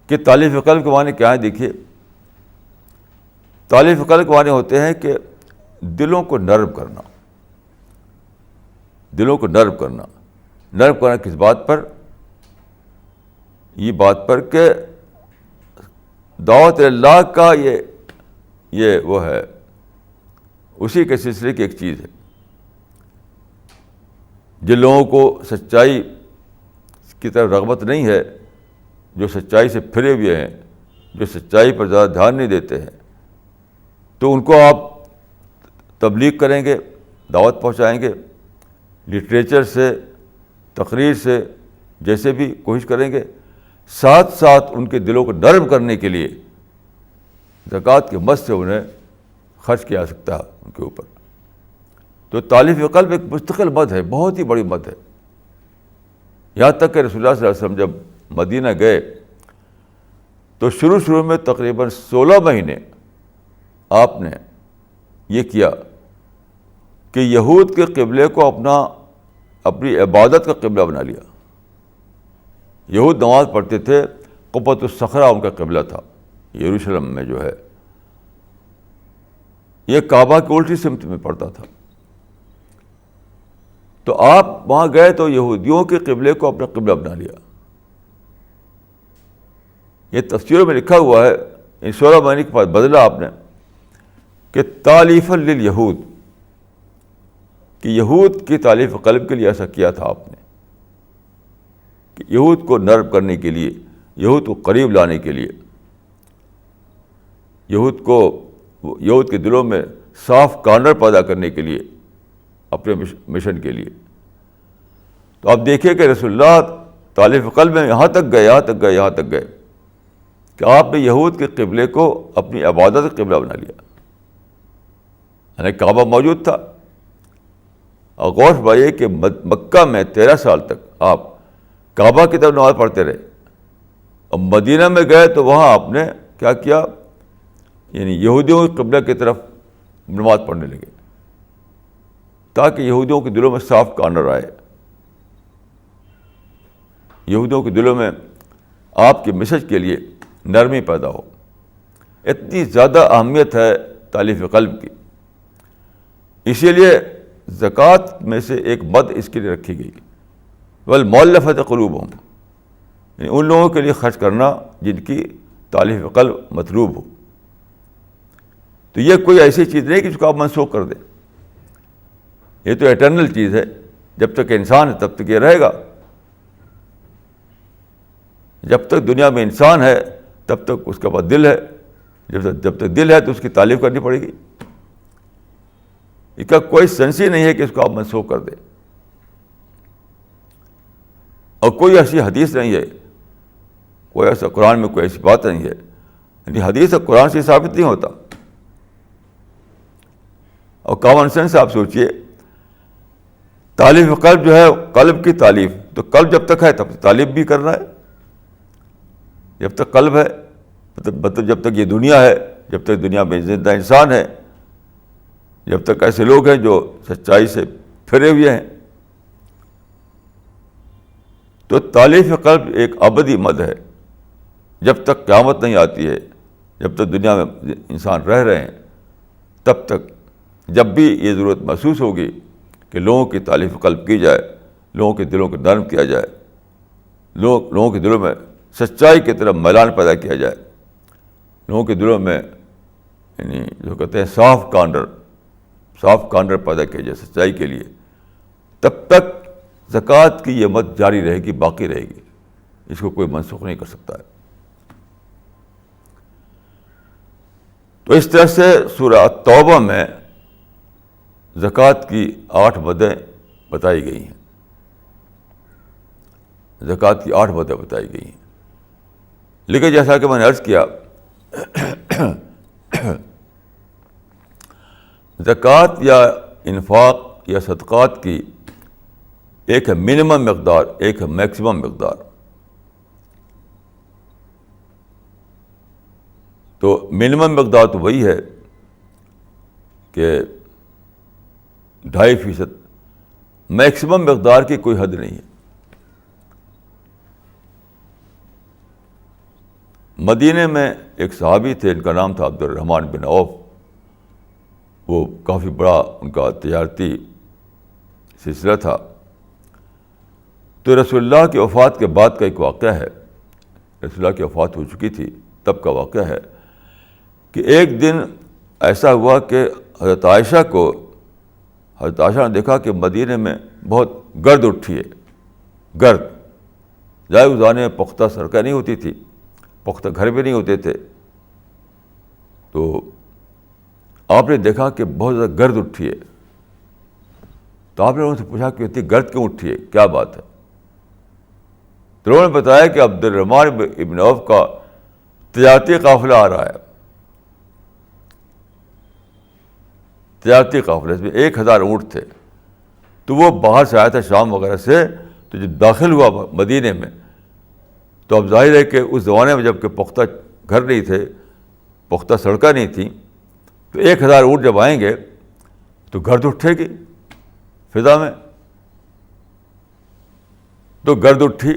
A: کہ تالیف قلب کے معنی کیا ہے؟ دیکھیے، تالیف قلب کے معنی ہوتے ہیں کہ دلوں کو نرم کرنا. دلوں کو نرم کرنا. نرم کرنا کس بات پر؟ یہ بات پر کہ دعوت اللہ کا یہ وہ ہے، اسی کے سلسلے کی ایک چیز ہے. جن لوگوں کو سچائی کی طرف رغبت نہیں ہے جو سچائی سے پھرے ہوئے ہیں, جو سچائی پر زیادہ دھیان نہیں دیتے ہیں, تو ان کو آپ تبلیغ کریں گے, دعوت پہنچائیں گے, لٹریچر سے, تقریر سے, جیسے بھی کوشش کریں گے. ساتھ ساتھ ان کے دلوں کو نرم کرنے کے لیے زکوٰۃ کے مد سے انہیں خرچ کیا جا سکتا ہے ان کے اوپر. تو تالیف قلب ایک مستقل مد ہے, بہت ہی بڑی مد ہے. یہاں تک کہ رسول اللہ صلی اللہ علیہ وسلم جب مدینہ گئے تو شروع میں تقریباً 16 مہینے آپ نے یہ کیا کہ یہود کے قبلے کو اپنی عبادت کا قبلہ بنا لیا. یہود نماز پڑھتے تھے, قبۃ الصخرہ ان کا قبلہ تھا یروشلم میں جو ہے, یہ کعبہ کی الٹی سمت میں پڑتا تھا. تو آپ وہاں گئے تو یہودیوں کے قبلے کو اپنا قبلہ بنا لیا. یہ تفسیروں میں لکھا ہوا ہے, ان 16 مہینے کے بعد بدلا آپ نے کہ تالیفا للیہود, کہ یہود کی تالیف قلب کے لیے ایسا کیا تھا آپ نے, کہ یہود کو نرم کرنے کے لیے, یہود کو قریب لانے کے لیے, یہود کے دلوں میں صاف کارنر پیدا کرنے کے لیے, اپنے مشن کے لیے. تو آپ دیکھیں کہ رسول اللہ تالیف قلب میں یہاں تک گئے کہ آپ نے یہود کے قبلے کو اپنی عبادت کا قبلہ بنا لیا. یعنی کعبہ موجود تھا, اور غور فرمائیے کہ مکہ میں 13 سال تک آپ کعبہ کی طرف نماز پڑھتے رہے, اور مدینہ میں گئے تو وہاں آپ نے کیا کیا, یعنی یہودیوں کے قبلہ کی طرف نماز پڑھنے لگے, تاکہ یہودیوں کے دلوں میں صاف کارنر آئے, یہودیوں کے دلوں میں آپ کے میسج کے لیے نرمی پیدا ہو. اتنی زیادہ اہمیت ہے تالیف قلب کی. اسی لیے زکوٰۃ میں سے ایک مد اس کے لیے رکھی گئی, والمؤلفۃ قلوبہم, یعنی ان لوگوں کے لیے خرچ کرنا جن کی تالیف قلب مطلوب ہو. تو یہ کوئی ایسی چیز نہیں کہ اس کو آپ منسوخ کر دیں. یہ تو ایٹرنل چیز ہے, جب تک انسان ہے تب تک یہ رہے گا. جب تک دنیا میں انسان ہے تب تک اس کے پاس دل ہے, جب تک دل ہے تو اس کی تعریف کرنی پڑے گی. اس کا کوئی سینس ہی نہیں ہے کہ اس کو آپ منسوخ کر دیں. اور کوئی ایسی حدیث نہیں ہے, کوئی ایسا قرآن میں کوئی ایسی بات نہیں ہے, یعنی حدیث اور قرآن سے ثابت نہیں ہوتا. اور کامن سینس آپ سوچئے, تالیف قلب جو ہے, قلب کی تالیف, تو قلب جب تک ہے تب تک تالیف بھی کرنا ہے. جب تک قلب ہے, مطلب جب تک یہ دنیا ہے, جب تک دنیا میں زندہ انسان ہے, جب تک ایسے لوگ ہیں جو سچائی سے پھرے ہوئے ہیں. تو تالیف قلب ایک ابدی مد ہے. جب تک قیامت نہیں آتی ہے, جب تک دنیا میں انسان رہ رہے ہیں, تب تک جب بھی یہ ضرورت محسوس ہوگی کہ لوگوں کی تالیف قلب کی جائے, لوگوں کے دلوں کو نرم کیا جائے, لوگوں کے دلوں میں سچائی کی طرف میلان پیدا کیا جائے, لوگوں کے دلوں میں یعنی جو کہتے ہیں صاف کارنر پیدا کیا جائے سچائی کے لیے, تب تک زکوٰۃ کی یہ مد جاری رہے گی, باقی رہے گی. اس کو کوئی منسوخ نہیں کر سکتا ہے. تو اس طرح سے سورہ توبہ میں زکوٰۃ کی 8 مدیں بتائی گئی ہیں. زکوٰۃ کی 8 مدیں بتائی گئی ہیں. لیکن جیسا کہ میں نے عرض کیا, زکوٰۃ یا انفاق یا صدقات کی ایک ہے منیمم مقدار, ایک ہے میکسیمم مقدار. تو منیمم مقدار تو وہی ہے کہ 2.5%, میکسیمم مقدار کی کوئی حد نہیں ہے. مدینے میں ایک صحابی تھے, ان کا نام تھا عبد الرحمن بن عوف. وہ کافی بڑا ان کا تجارتی سلسلہ تھا. تو رسول اللہ کی وفات کے بعد کا ایک واقعہ ہے, رسول اللہ کی وفات ہو چکی تھی تب کا واقعہ ہے کہ ایک دن ایسا ہوا کہ حضرت عائشہ نے دیکھا کہ مدینے میں بہت گرد اٹھی ہے, گرد. ظاہر اس زمانے میں پختہ سڑکیں نہیں ہوتی تھی، پختہ گھر بھی نہیں ہوتے تھے، تو آپ نے دیکھا کہ بہت زیادہ گرد اٹھی ہے. تو آپ نے ان سے پوچھا کہ اتنی گرد کیوں اٹھی ہے، کیا بات ہے؟ تو انہوں نے بتایا کہ عبد الرحمن ابن عوف کا تجارتی قافلہ آ رہا ہے. تجارتی قافلہ، اس میں 1000 اونٹ تھے. تو وہ باہر سے آیا تھا شام وغیرہ سے. تو جب داخل ہوا مدینے میں تو اب ظاہر ہے کہ اس زمانے میں جب کہ پختہ گھر نہیں تھے، پختہ سڑکیں نہیں تھیں، تو 1000 اونٹ جب آئیں گے تو گرد اٹھے گی فضا میں. تو گرد اٹھی.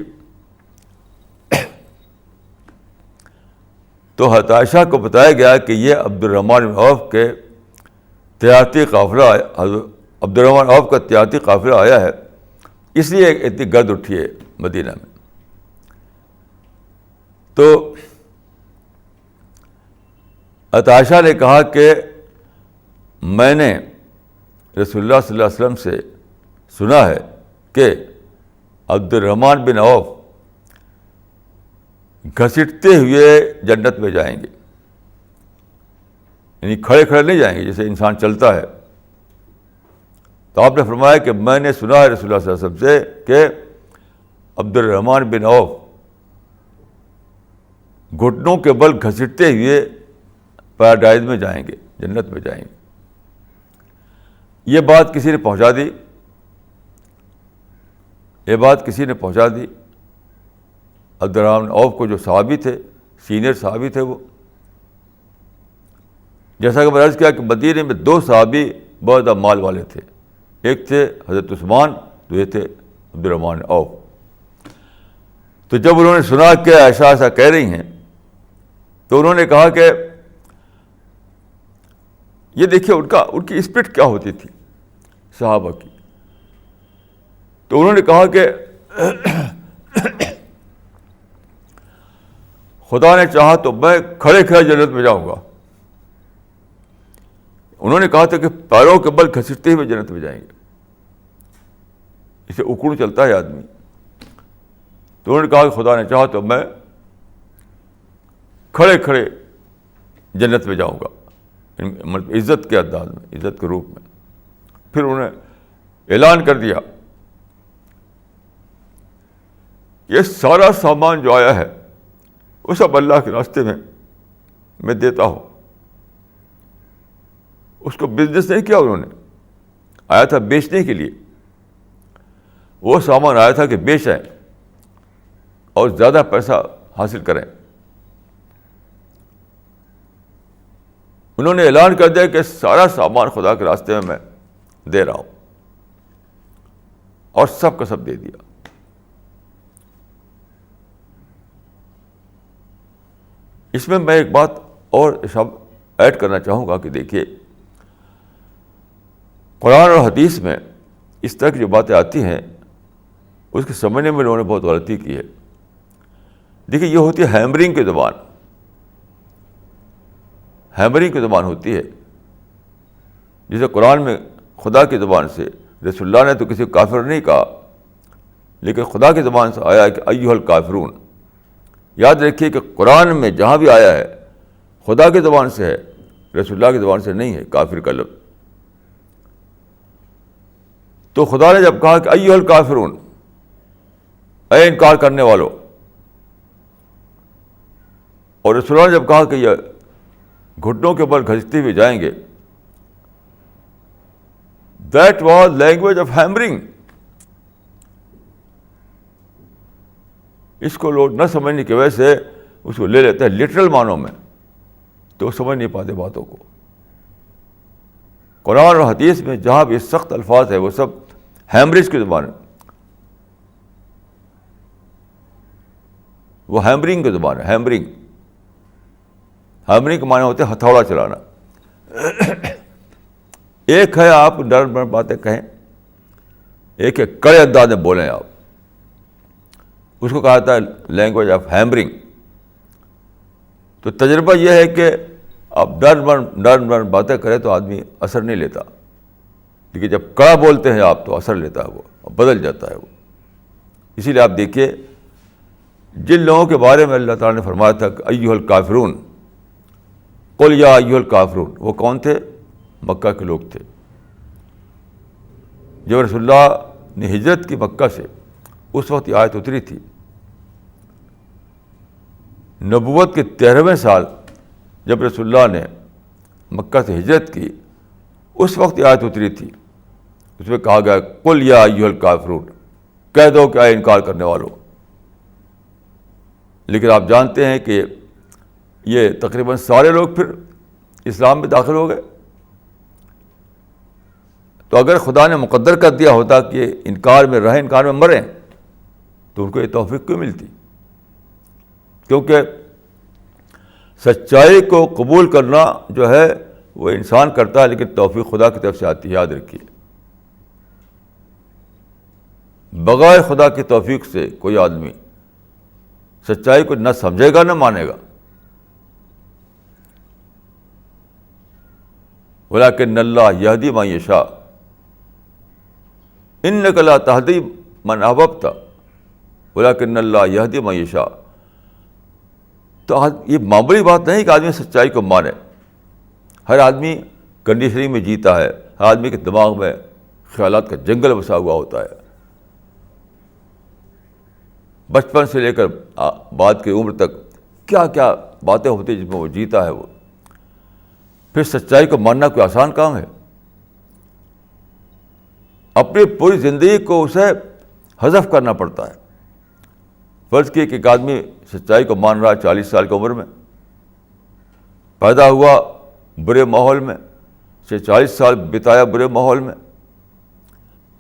A: تو حضرت عائشہ کو بتایا گیا کہ یہ عبد الرحمن بن عوف کے تجارتی قافلہ، عبد الرحمن عوف کا تجارتی قافلہ آیا ہے، اس لیے اتنی گرد اٹھی ہے مدینہ میں. تو حضرت عائشہ نے کہا کہ میں نے رسول اللہ صلی اللہ علیہ وسلم سے سنا ہے کہ عبد الرحمن بن عوف گھسیٹتے ہوئے جنت میں جائیں گے، یعنی کھڑے کھڑے نہیں جائیں گے جیسے انسان چلتا ہے. تو آپ نے فرمایا کہ میں نے سنا ہے رسول اللہ صلی اللہ علیہ وسلم سے کہ عبد الرحمن بن عوف گھٹنوں کے بل گھسیٹتے ہوئے پیراڈائز میں جائیں گے، جنت میں جائیں گے. یہ بات کسی نے پہنچا دی، یہ بات کسی نے پہنچا دی عبد الرحمن عوف کو، جو صحابی تھے، سینئر صحابی تھے. وہ جیسا کہ میں عرض کیا کہ مدینے میں 2 صحابی بہت زیادہ مال والے تھے، ایک تھے حضرت عثمان، دوسرے تھے عبد الرحمن عوف. تو جب انہوں نے سنا کہ عائشہ ایسا کہہ رہی ہیں تو انہوں نے کہا کہ یہ دیکھیے ان کی اسپرٹ کیا ہوتی تھی صحابہ کی. تو انہوں نے کہا کہ خدا نے چاہا تو میں کھڑے کھڑے جنت میں جاؤں گا. انہوں نے کہا تھا کہ پیروں کے بل گھسیٹتے ہوئے جنت میں جائیں گے، اسے اکڑ چلتا ہے آدمی. تو انہوں نے کہا کہ خدا نے چاہا تو میں کھڑے کھڑے جنت میں جاؤں گا، مطلب عزت کے انداز میں، عزت کے روپ میں. پھر انہوں نے اعلان کر دیا یہ سارا سامان جو آیا ہے وہ سب اللہ کے راستے میں دیتا ہوں. اس کو بزنس نہیں کیا انہوں نے، آیا تھا بیچنے کے لیے. وہ سامان آیا تھا کہ بیچیں اور زیادہ پیسہ حاصل کریں. انہوں نے اعلان کر دیا کہ سارا سامان خدا کے راستے میں دے رہا ہوں، اور سب کا سب دے دیا. اس میں ایک بات اور ایڈ کرنا چاہوں گا کہ دیکھیے قرآن اور حدیث میں اس طرح کی جو باتیں آتی ہیں اس کے سمجھنے میں لوگوں نے بہت غلطی کی ہے. دیکھیے یہ ہوتی ہے ہیمرنگ کی زبان، ہیمرنگ کی زبان ہوتی ہے. جسے قرآن میں خدا کی زبان سے، رسول اللہ نے تو کسی کو کافر نہیں کہا، لیکن خدا کی زبان سے آیا کہ ایھا الکافرون. یاد رکھیے کہ قرآن میں جہاں بھی آیا ہے خدا کی زبان سے ہے، رسول اللہ کی زبان سے نہیں ہے کافر کا لفظ. تو خدا نے جب کہا کہ ایھا الکافرون، اے انکار کرنے والوں، اور رسول اللہ نے جب کہا کہ یہ گھٹنوں کے بل گھستے ہوئے جائیں گے، that was language of hammering. اس کو لوگ نہ سمجھنے کی وجہ سے اس کو لے لیتے ہیں لٹرل معنوں میں، تو وہ سمجھ نہیں پاتے باتوں کو. قرآن اور حدیث میں جہاں بھی سخت الفاظ ہے وہ سب ہیمریج کی زبان ہے، وہ ہیمرنگ کی زبان ہے. ہیمرنگ کے معنی ہوتے ہیں ہتھوڑا چلانا. ایک ہے آپ نرم نرم باتیں کہیں، ایک ہے کڑے انداز میں بولیں آپ، اس کو کہا جاتا ہے لینگویج آف ہیمرنگ. تو تجربہ یہ ہے کہ آپ نرم باتیں کریں تو آدمی اثر نہیں لیتا، لیکن جب کڑا بولتے ہیں آپ تو اثر لیتا ہے، وہ بدل جاتا ہے وہ. اسی لیے آپ دیکھیے جن لوگوں کے بارے میں اللہ تعالیٰ نے فرمایا تھا کہ ایھا الکافرون قل یا ایھا الکافرون، وہ کون تھے؟ مکہ کے لوگ تھے. جب رسول اللہ نے ہجرت کی مکہ سے، اس وقت یہ آیت اتری تھی. نبوت کے 13ویں سال جب رسول اللہ نے مکہ سے ہجرت کی، اس وقت یہ آیت اتری تھی. اس میں کہا گیا قل یا ایھا الکافرون، کہہ دو کہ اے انکار کرنے والوں. لیکن آپ جانتے ہیں کہ یہ تقریباً سارے لوگ پھر اسلام میں داخل ہو گئے. تو اگر خدا نے مقدر کر دیا ہوتا کہ انکار میں رہیں، انکار میں مریں، تو ان کو یہ توفیق کیوں ملتی؟ کیونکہ سچائی کو قبول کرنا جو ہے وہ انسان کرتا ہے، لیکن توفیق خدا کی طرف سے آتی ہے. یاد رکھیے، بغیر خدا کی توفیق سے کوئی آدمی سچائی کو نہ سمجھے گا نہ مانے گا. وَلَٰكِنَّ اللَّهَ يَهْدِي مَن يَشَاءُ إِنَّكَ لَا تَهْدِي مَنْ أَحْبَبْتَ وَلَٰكِنَّ اللَّهَ يَهْدِي مَن يَشَاءُ. تو یہ معمولی بات نہیں کہ آدمی سچائی کو مانے. ہر آدمی کنڈیشننگ میں جیتا ہے. ہر آدمی کے دماغ میں خیالات کا جنگل بسا ہوا ہوتا ہے. بچپن سے لے کر بعد کی عمر تک کیا کیا باتیں ہوتی ہیں جس میں وہ جیتا ہے. وہ پھر سچائی کو ماننا کوئی آسان کام ہے؟ اپنی پوری زندگی کو اسے حذف کرنا پڑتا ہے. فرض کیے کہ ایک آدمی سچائی کو مان رہا ہے 40 سال کی عمر میں، پیدا ہوا برے ماحول میں، 40 سال بتایا برے ماحول میں.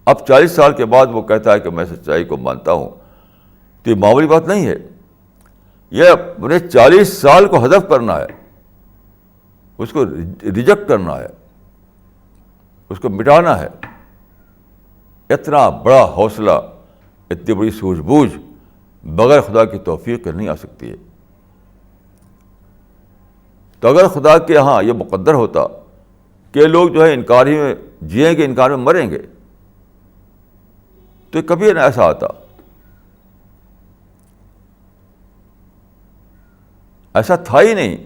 A: اب 40 سال کے بعد وہ کہتا ہے کہ میں سچائی کو مانتا ہوں. تو یہ معمولی بات نہیں ہے. یہ اپنے 40 سال کو حذف کرنا ہے، اس کو ریجیکٹ کرنا ہے، اس کو مٹانا ہے. اتنا بڑا حوصلہ، اتنی بڑی سوجھ بوجھ بغیر خدا کی توفیق کے نہیں آ سکتی ہے. تو اگر خدا کے ہاں یہ مقدر ہوتا کہ لوگ جو ہے انکار ہی میں جئیں گے، انکار میں مریں گے، تو کبھی نہ ایسا آتا. ایسا تھا ہی نہیں.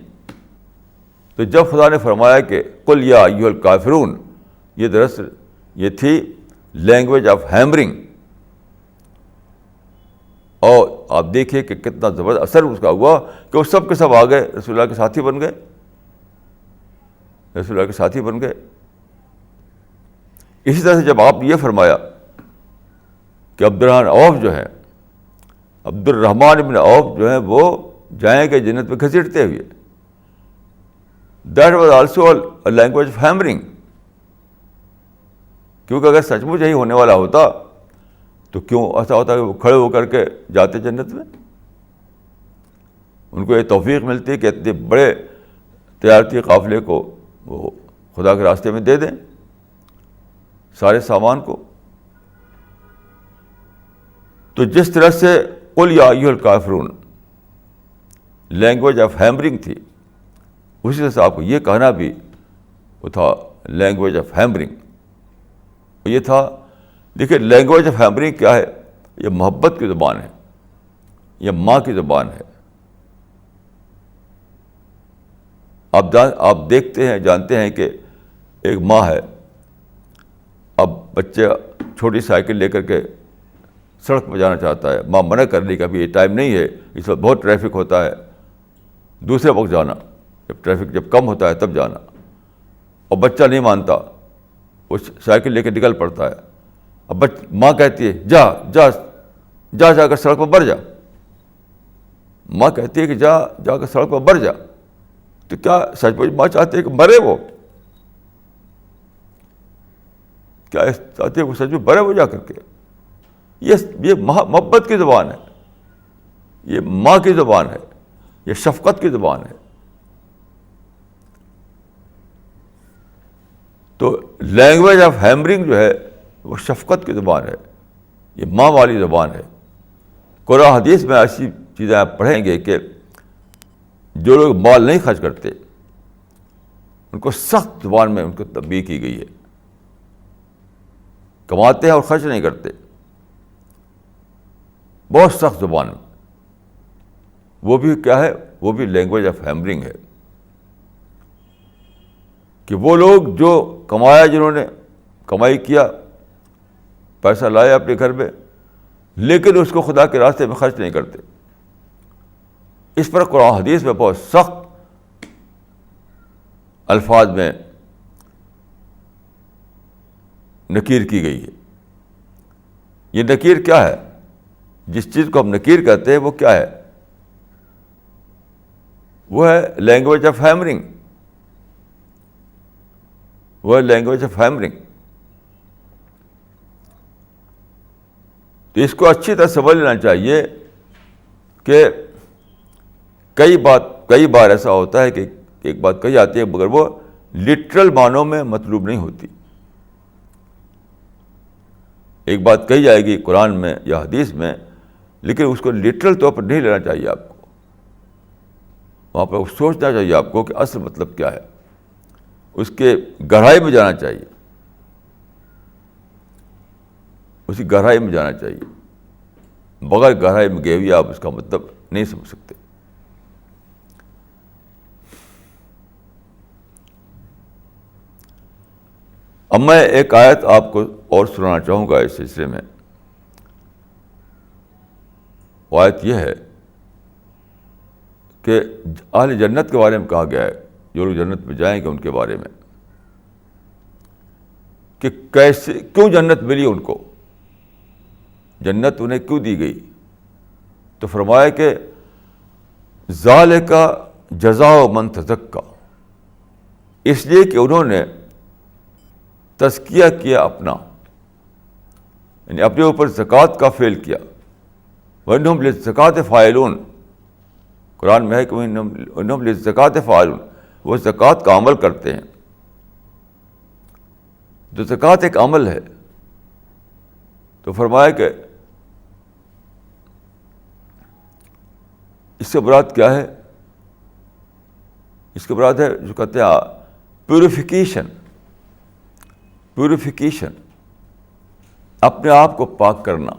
A: تو جب خدا نے فرمایا کہ قل یا ایھا الکافرون، یہ دراصل یہ تھی لینگویج آف ہیمرنگ. اور آپ دیکھیے کہ کتنا زبردست اثر اس کا ہوا کہ وہ سب کے سب آ گئے، رسول اللہ کے ساتھی بن گئے. رسول اللہ کے ساتھی بن گئے. اسی طرح سے جب آپ نے یہ فرمایا کہ عبد الرحمن بن عوف جو ہیں وہ جائیں گے جنت میں گھسیٹتے ہوئے. That was also a language of hammering. کیونکہ اگر سچ مچ یہی ہونے والا ہوتا تو کیوں ایسا ہوتا کہ وہ کھڑے ہو کر کے جاتے جنت میں؟ ان کو یہ توفیق ملتی کہ اتنے بڑے تجارتی قافلے کو وہ خدا کے راستے میں دے دیں، سارے سامان کو. تو جس طرح سے قل یا ایھا الکافرون لینگویج آف ہیمرنگ تھی، اسی طرح سے آپ کو یہ کہنا بھی وہ تھا لینگویج آف ہیمرنگ. یہ تھا. دیکھیے لینگویج آف ہیمرنگ کیا ہے؟ یہ محبت کی زبان ہے، یہ ماں کی زبان ہے. آپ دیکھتے ہیں، جانتے ہیں کہ ایک ماں ہے، اب بچہ چھوٹی سائیکل لے کر کے سڑک پہ جانا چاہتا ہے، ماں منع کر لی کہ ابھی یہ ٹائم نہیں ہے، اس وقت بہت ٹریفک ہوتا ہے، دوسرے وقت جانا، جب کم ہوتا ہے تب جانا. اور بچہ نہیں مانتا، وہ سائیکل لے کے نکل پڑتا ہے. اب ماں کہتی ہے جا جا جا جا کر سڑک پر بڑھ جا. ماں کہتی ہے کہ جا جا کر سڑک پر بڑھ جا. تو کیا سچ مچ ماں چاہتی ہے کہ مرے وہ؟ کیا چاہتی ہے کہ سچ میں مرے وہ جا کر کے؟ یہ محبت کی زبان ہے، یہ ماں کی زبان ہے، یہ شفقت کی زبان ہے. تو لینگویج آف ہیمرنگ جو ہے وہ شفقت کی زبان ہے، یہ ماں والی زبان ہے. قرآن حدیث میں ایسی چیزیں آپ پڑھیں گے کہ جو لوگ مال نہیں خرچ کرتے ان کو سخت زبان میں ان کو تنبیہ کی گئی ہے. کماتے ہیں اور خرچ نہیں کرتے، بہت سخت زبان میں. وہ بھی کیا ہے؟ وہ بھی لینگویج آف ہیمرنگ ہے کہ وہ لوگ جو کمایا، جنہوں نے کمائی کیا، پیسہ لایا اپنے گھر میں، لیکن اس کو خدا کے راستے میں خرچ نہیں کرتے. اس پر قرآن حدیث میں بہت سخت الفاظ میں نکیر کی گئی ہے. یہ نکیر کیا ہے؟ جس چیز کو ہم نکیر کہتے ہیں وہ کیا ہے؟ وہ ہے لینگویج آف ہیمرنگ. وہ ہے لینگویج آف ہیمرنگ. تو اس کو اچھی طرح سمجھ لینا چاہیے کہ کئی بار ایسا ہوتا ہے کہ ایک بات کہی جاتی ہے مگر وہ لٹرل معنوں میں مطلوب نہیں ہوتی. ایک بات کہی جائے گی قرآن میں یا حدیث میں، لیکن اس کو لٹرل طور پر نہیں لینا چاہیے آپ کو. وہاں پہ سوچنا چاہیے آپ کو کہ اصل مطلب کیا ہے، اس کے گہرائی میں جانا چاہیے، اسی گہرائی میں جانا چاہیے. بغیر گہرائی میں گئے ہوئے آپ اس کا مطلب نہیں سمجھ سکتے. اب میں ایک آیت آپ کو اور سنانا چاہوں گا اس سلسلے میں. وہ آیت یہ ہے کہ اہل جنت کے بارے میں کہا گیا ہے، جو لوگ جنت میں جائیں گے ان کے بارے میں، کہ کیسے، کیوں جنت ملی ان کو، جنت انہیں کیوں دی گئی. تو فرمایا کہ ذالک جزاء من تزکا، اس لیے کہ انہوں نے تزکیہ کیا اپنا، یعنی اپنے اوپر زکوٰۃ کا فعل کیا. وَإِنَّهُمْ لِلزَّكَاةِ فَاعِلُونَ، قرآن میں ہے کہ وَإِنَّهُمْ لِلزَّكَاةِ فَاعِلُونَ، وہ زکوٰۃ کا عمل کرتے ہیں. تو زکوٰۃ ایک عمل ہے. تو فرمایا کہ اس سے مراد کیا ہے؟ اس کے مراد ہے جو کہتے ہیں پیوریفیکیشن. پیوریفیکیشن، اپنے آپ کو پاک کرنا.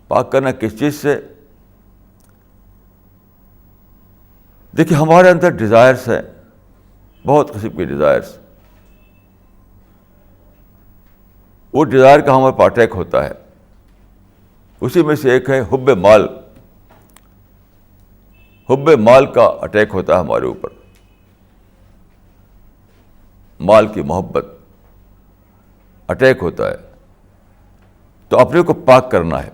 A: پاک کرنا کس چیز سے؟ دیکھیے ہمارے اندر ڈیزائرس ہیں، بہت قسم کے ڈیزائرس. وہ ڈیزائر کا ہمارے پر اٹیک ہوتا ہے. اسی میں سے ایک ہے حب مال. حب مال کا اٹیک ہوتا ہے ہمارے اوپر، مال کی محبت اٹیک ہوتا ہے. تو اپنے کو پاک کرنا ہے.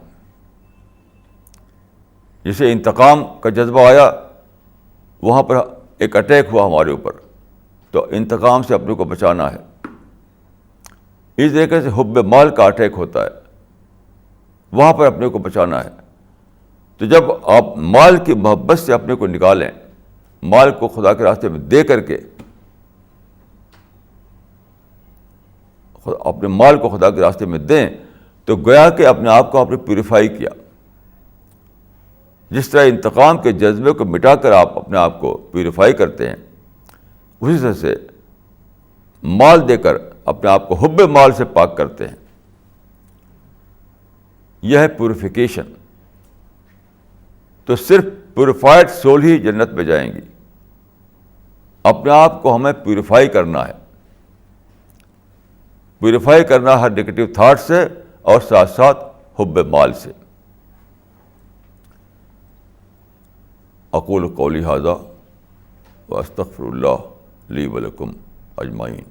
A: جسے انتقام کا جذبہ آیا، وہاں پر ایک اٹیک ہوا ہمارے اوپر، تو انتقام سے اپنے کو بچانا ہے. اس طریقے سے حب مال کا اٹیک ہوتا ہے، وہاں پر اپنے کو بچانا ہے. تو جب آپ مال کی محبت سے اپنے کو نکالیں، مال کو خدا کے راستے میں دے کر کے، اپنے مال کو خدا کے راستے میں دیں، تو گویا کہ اپنے آپ کو آپ نے پیوریفائی کیا. جس طرح انتقام کے جذبے کو مٹا کر آپ اپنے آپ کو پیوریفائی کرتے ہیں، اسی طرح سے مال دے کر اپنے آپ کو حب مال سے پاک کرتے ہیں. یہ ہے پیوریفیکیشن. تو صرف پیوریفائڈ سول ہی جنت میں جائیں گی. اپنے آپ کو ہمیں پیوریفائی کرنا ہے. پیوریفائی کرنا ہر نیگیٹو تھاٹ سے اور ساتھ ساتھ حب مال سے. اقول قولی ھذا واستغفر اللہ لی ولکم اجمعین.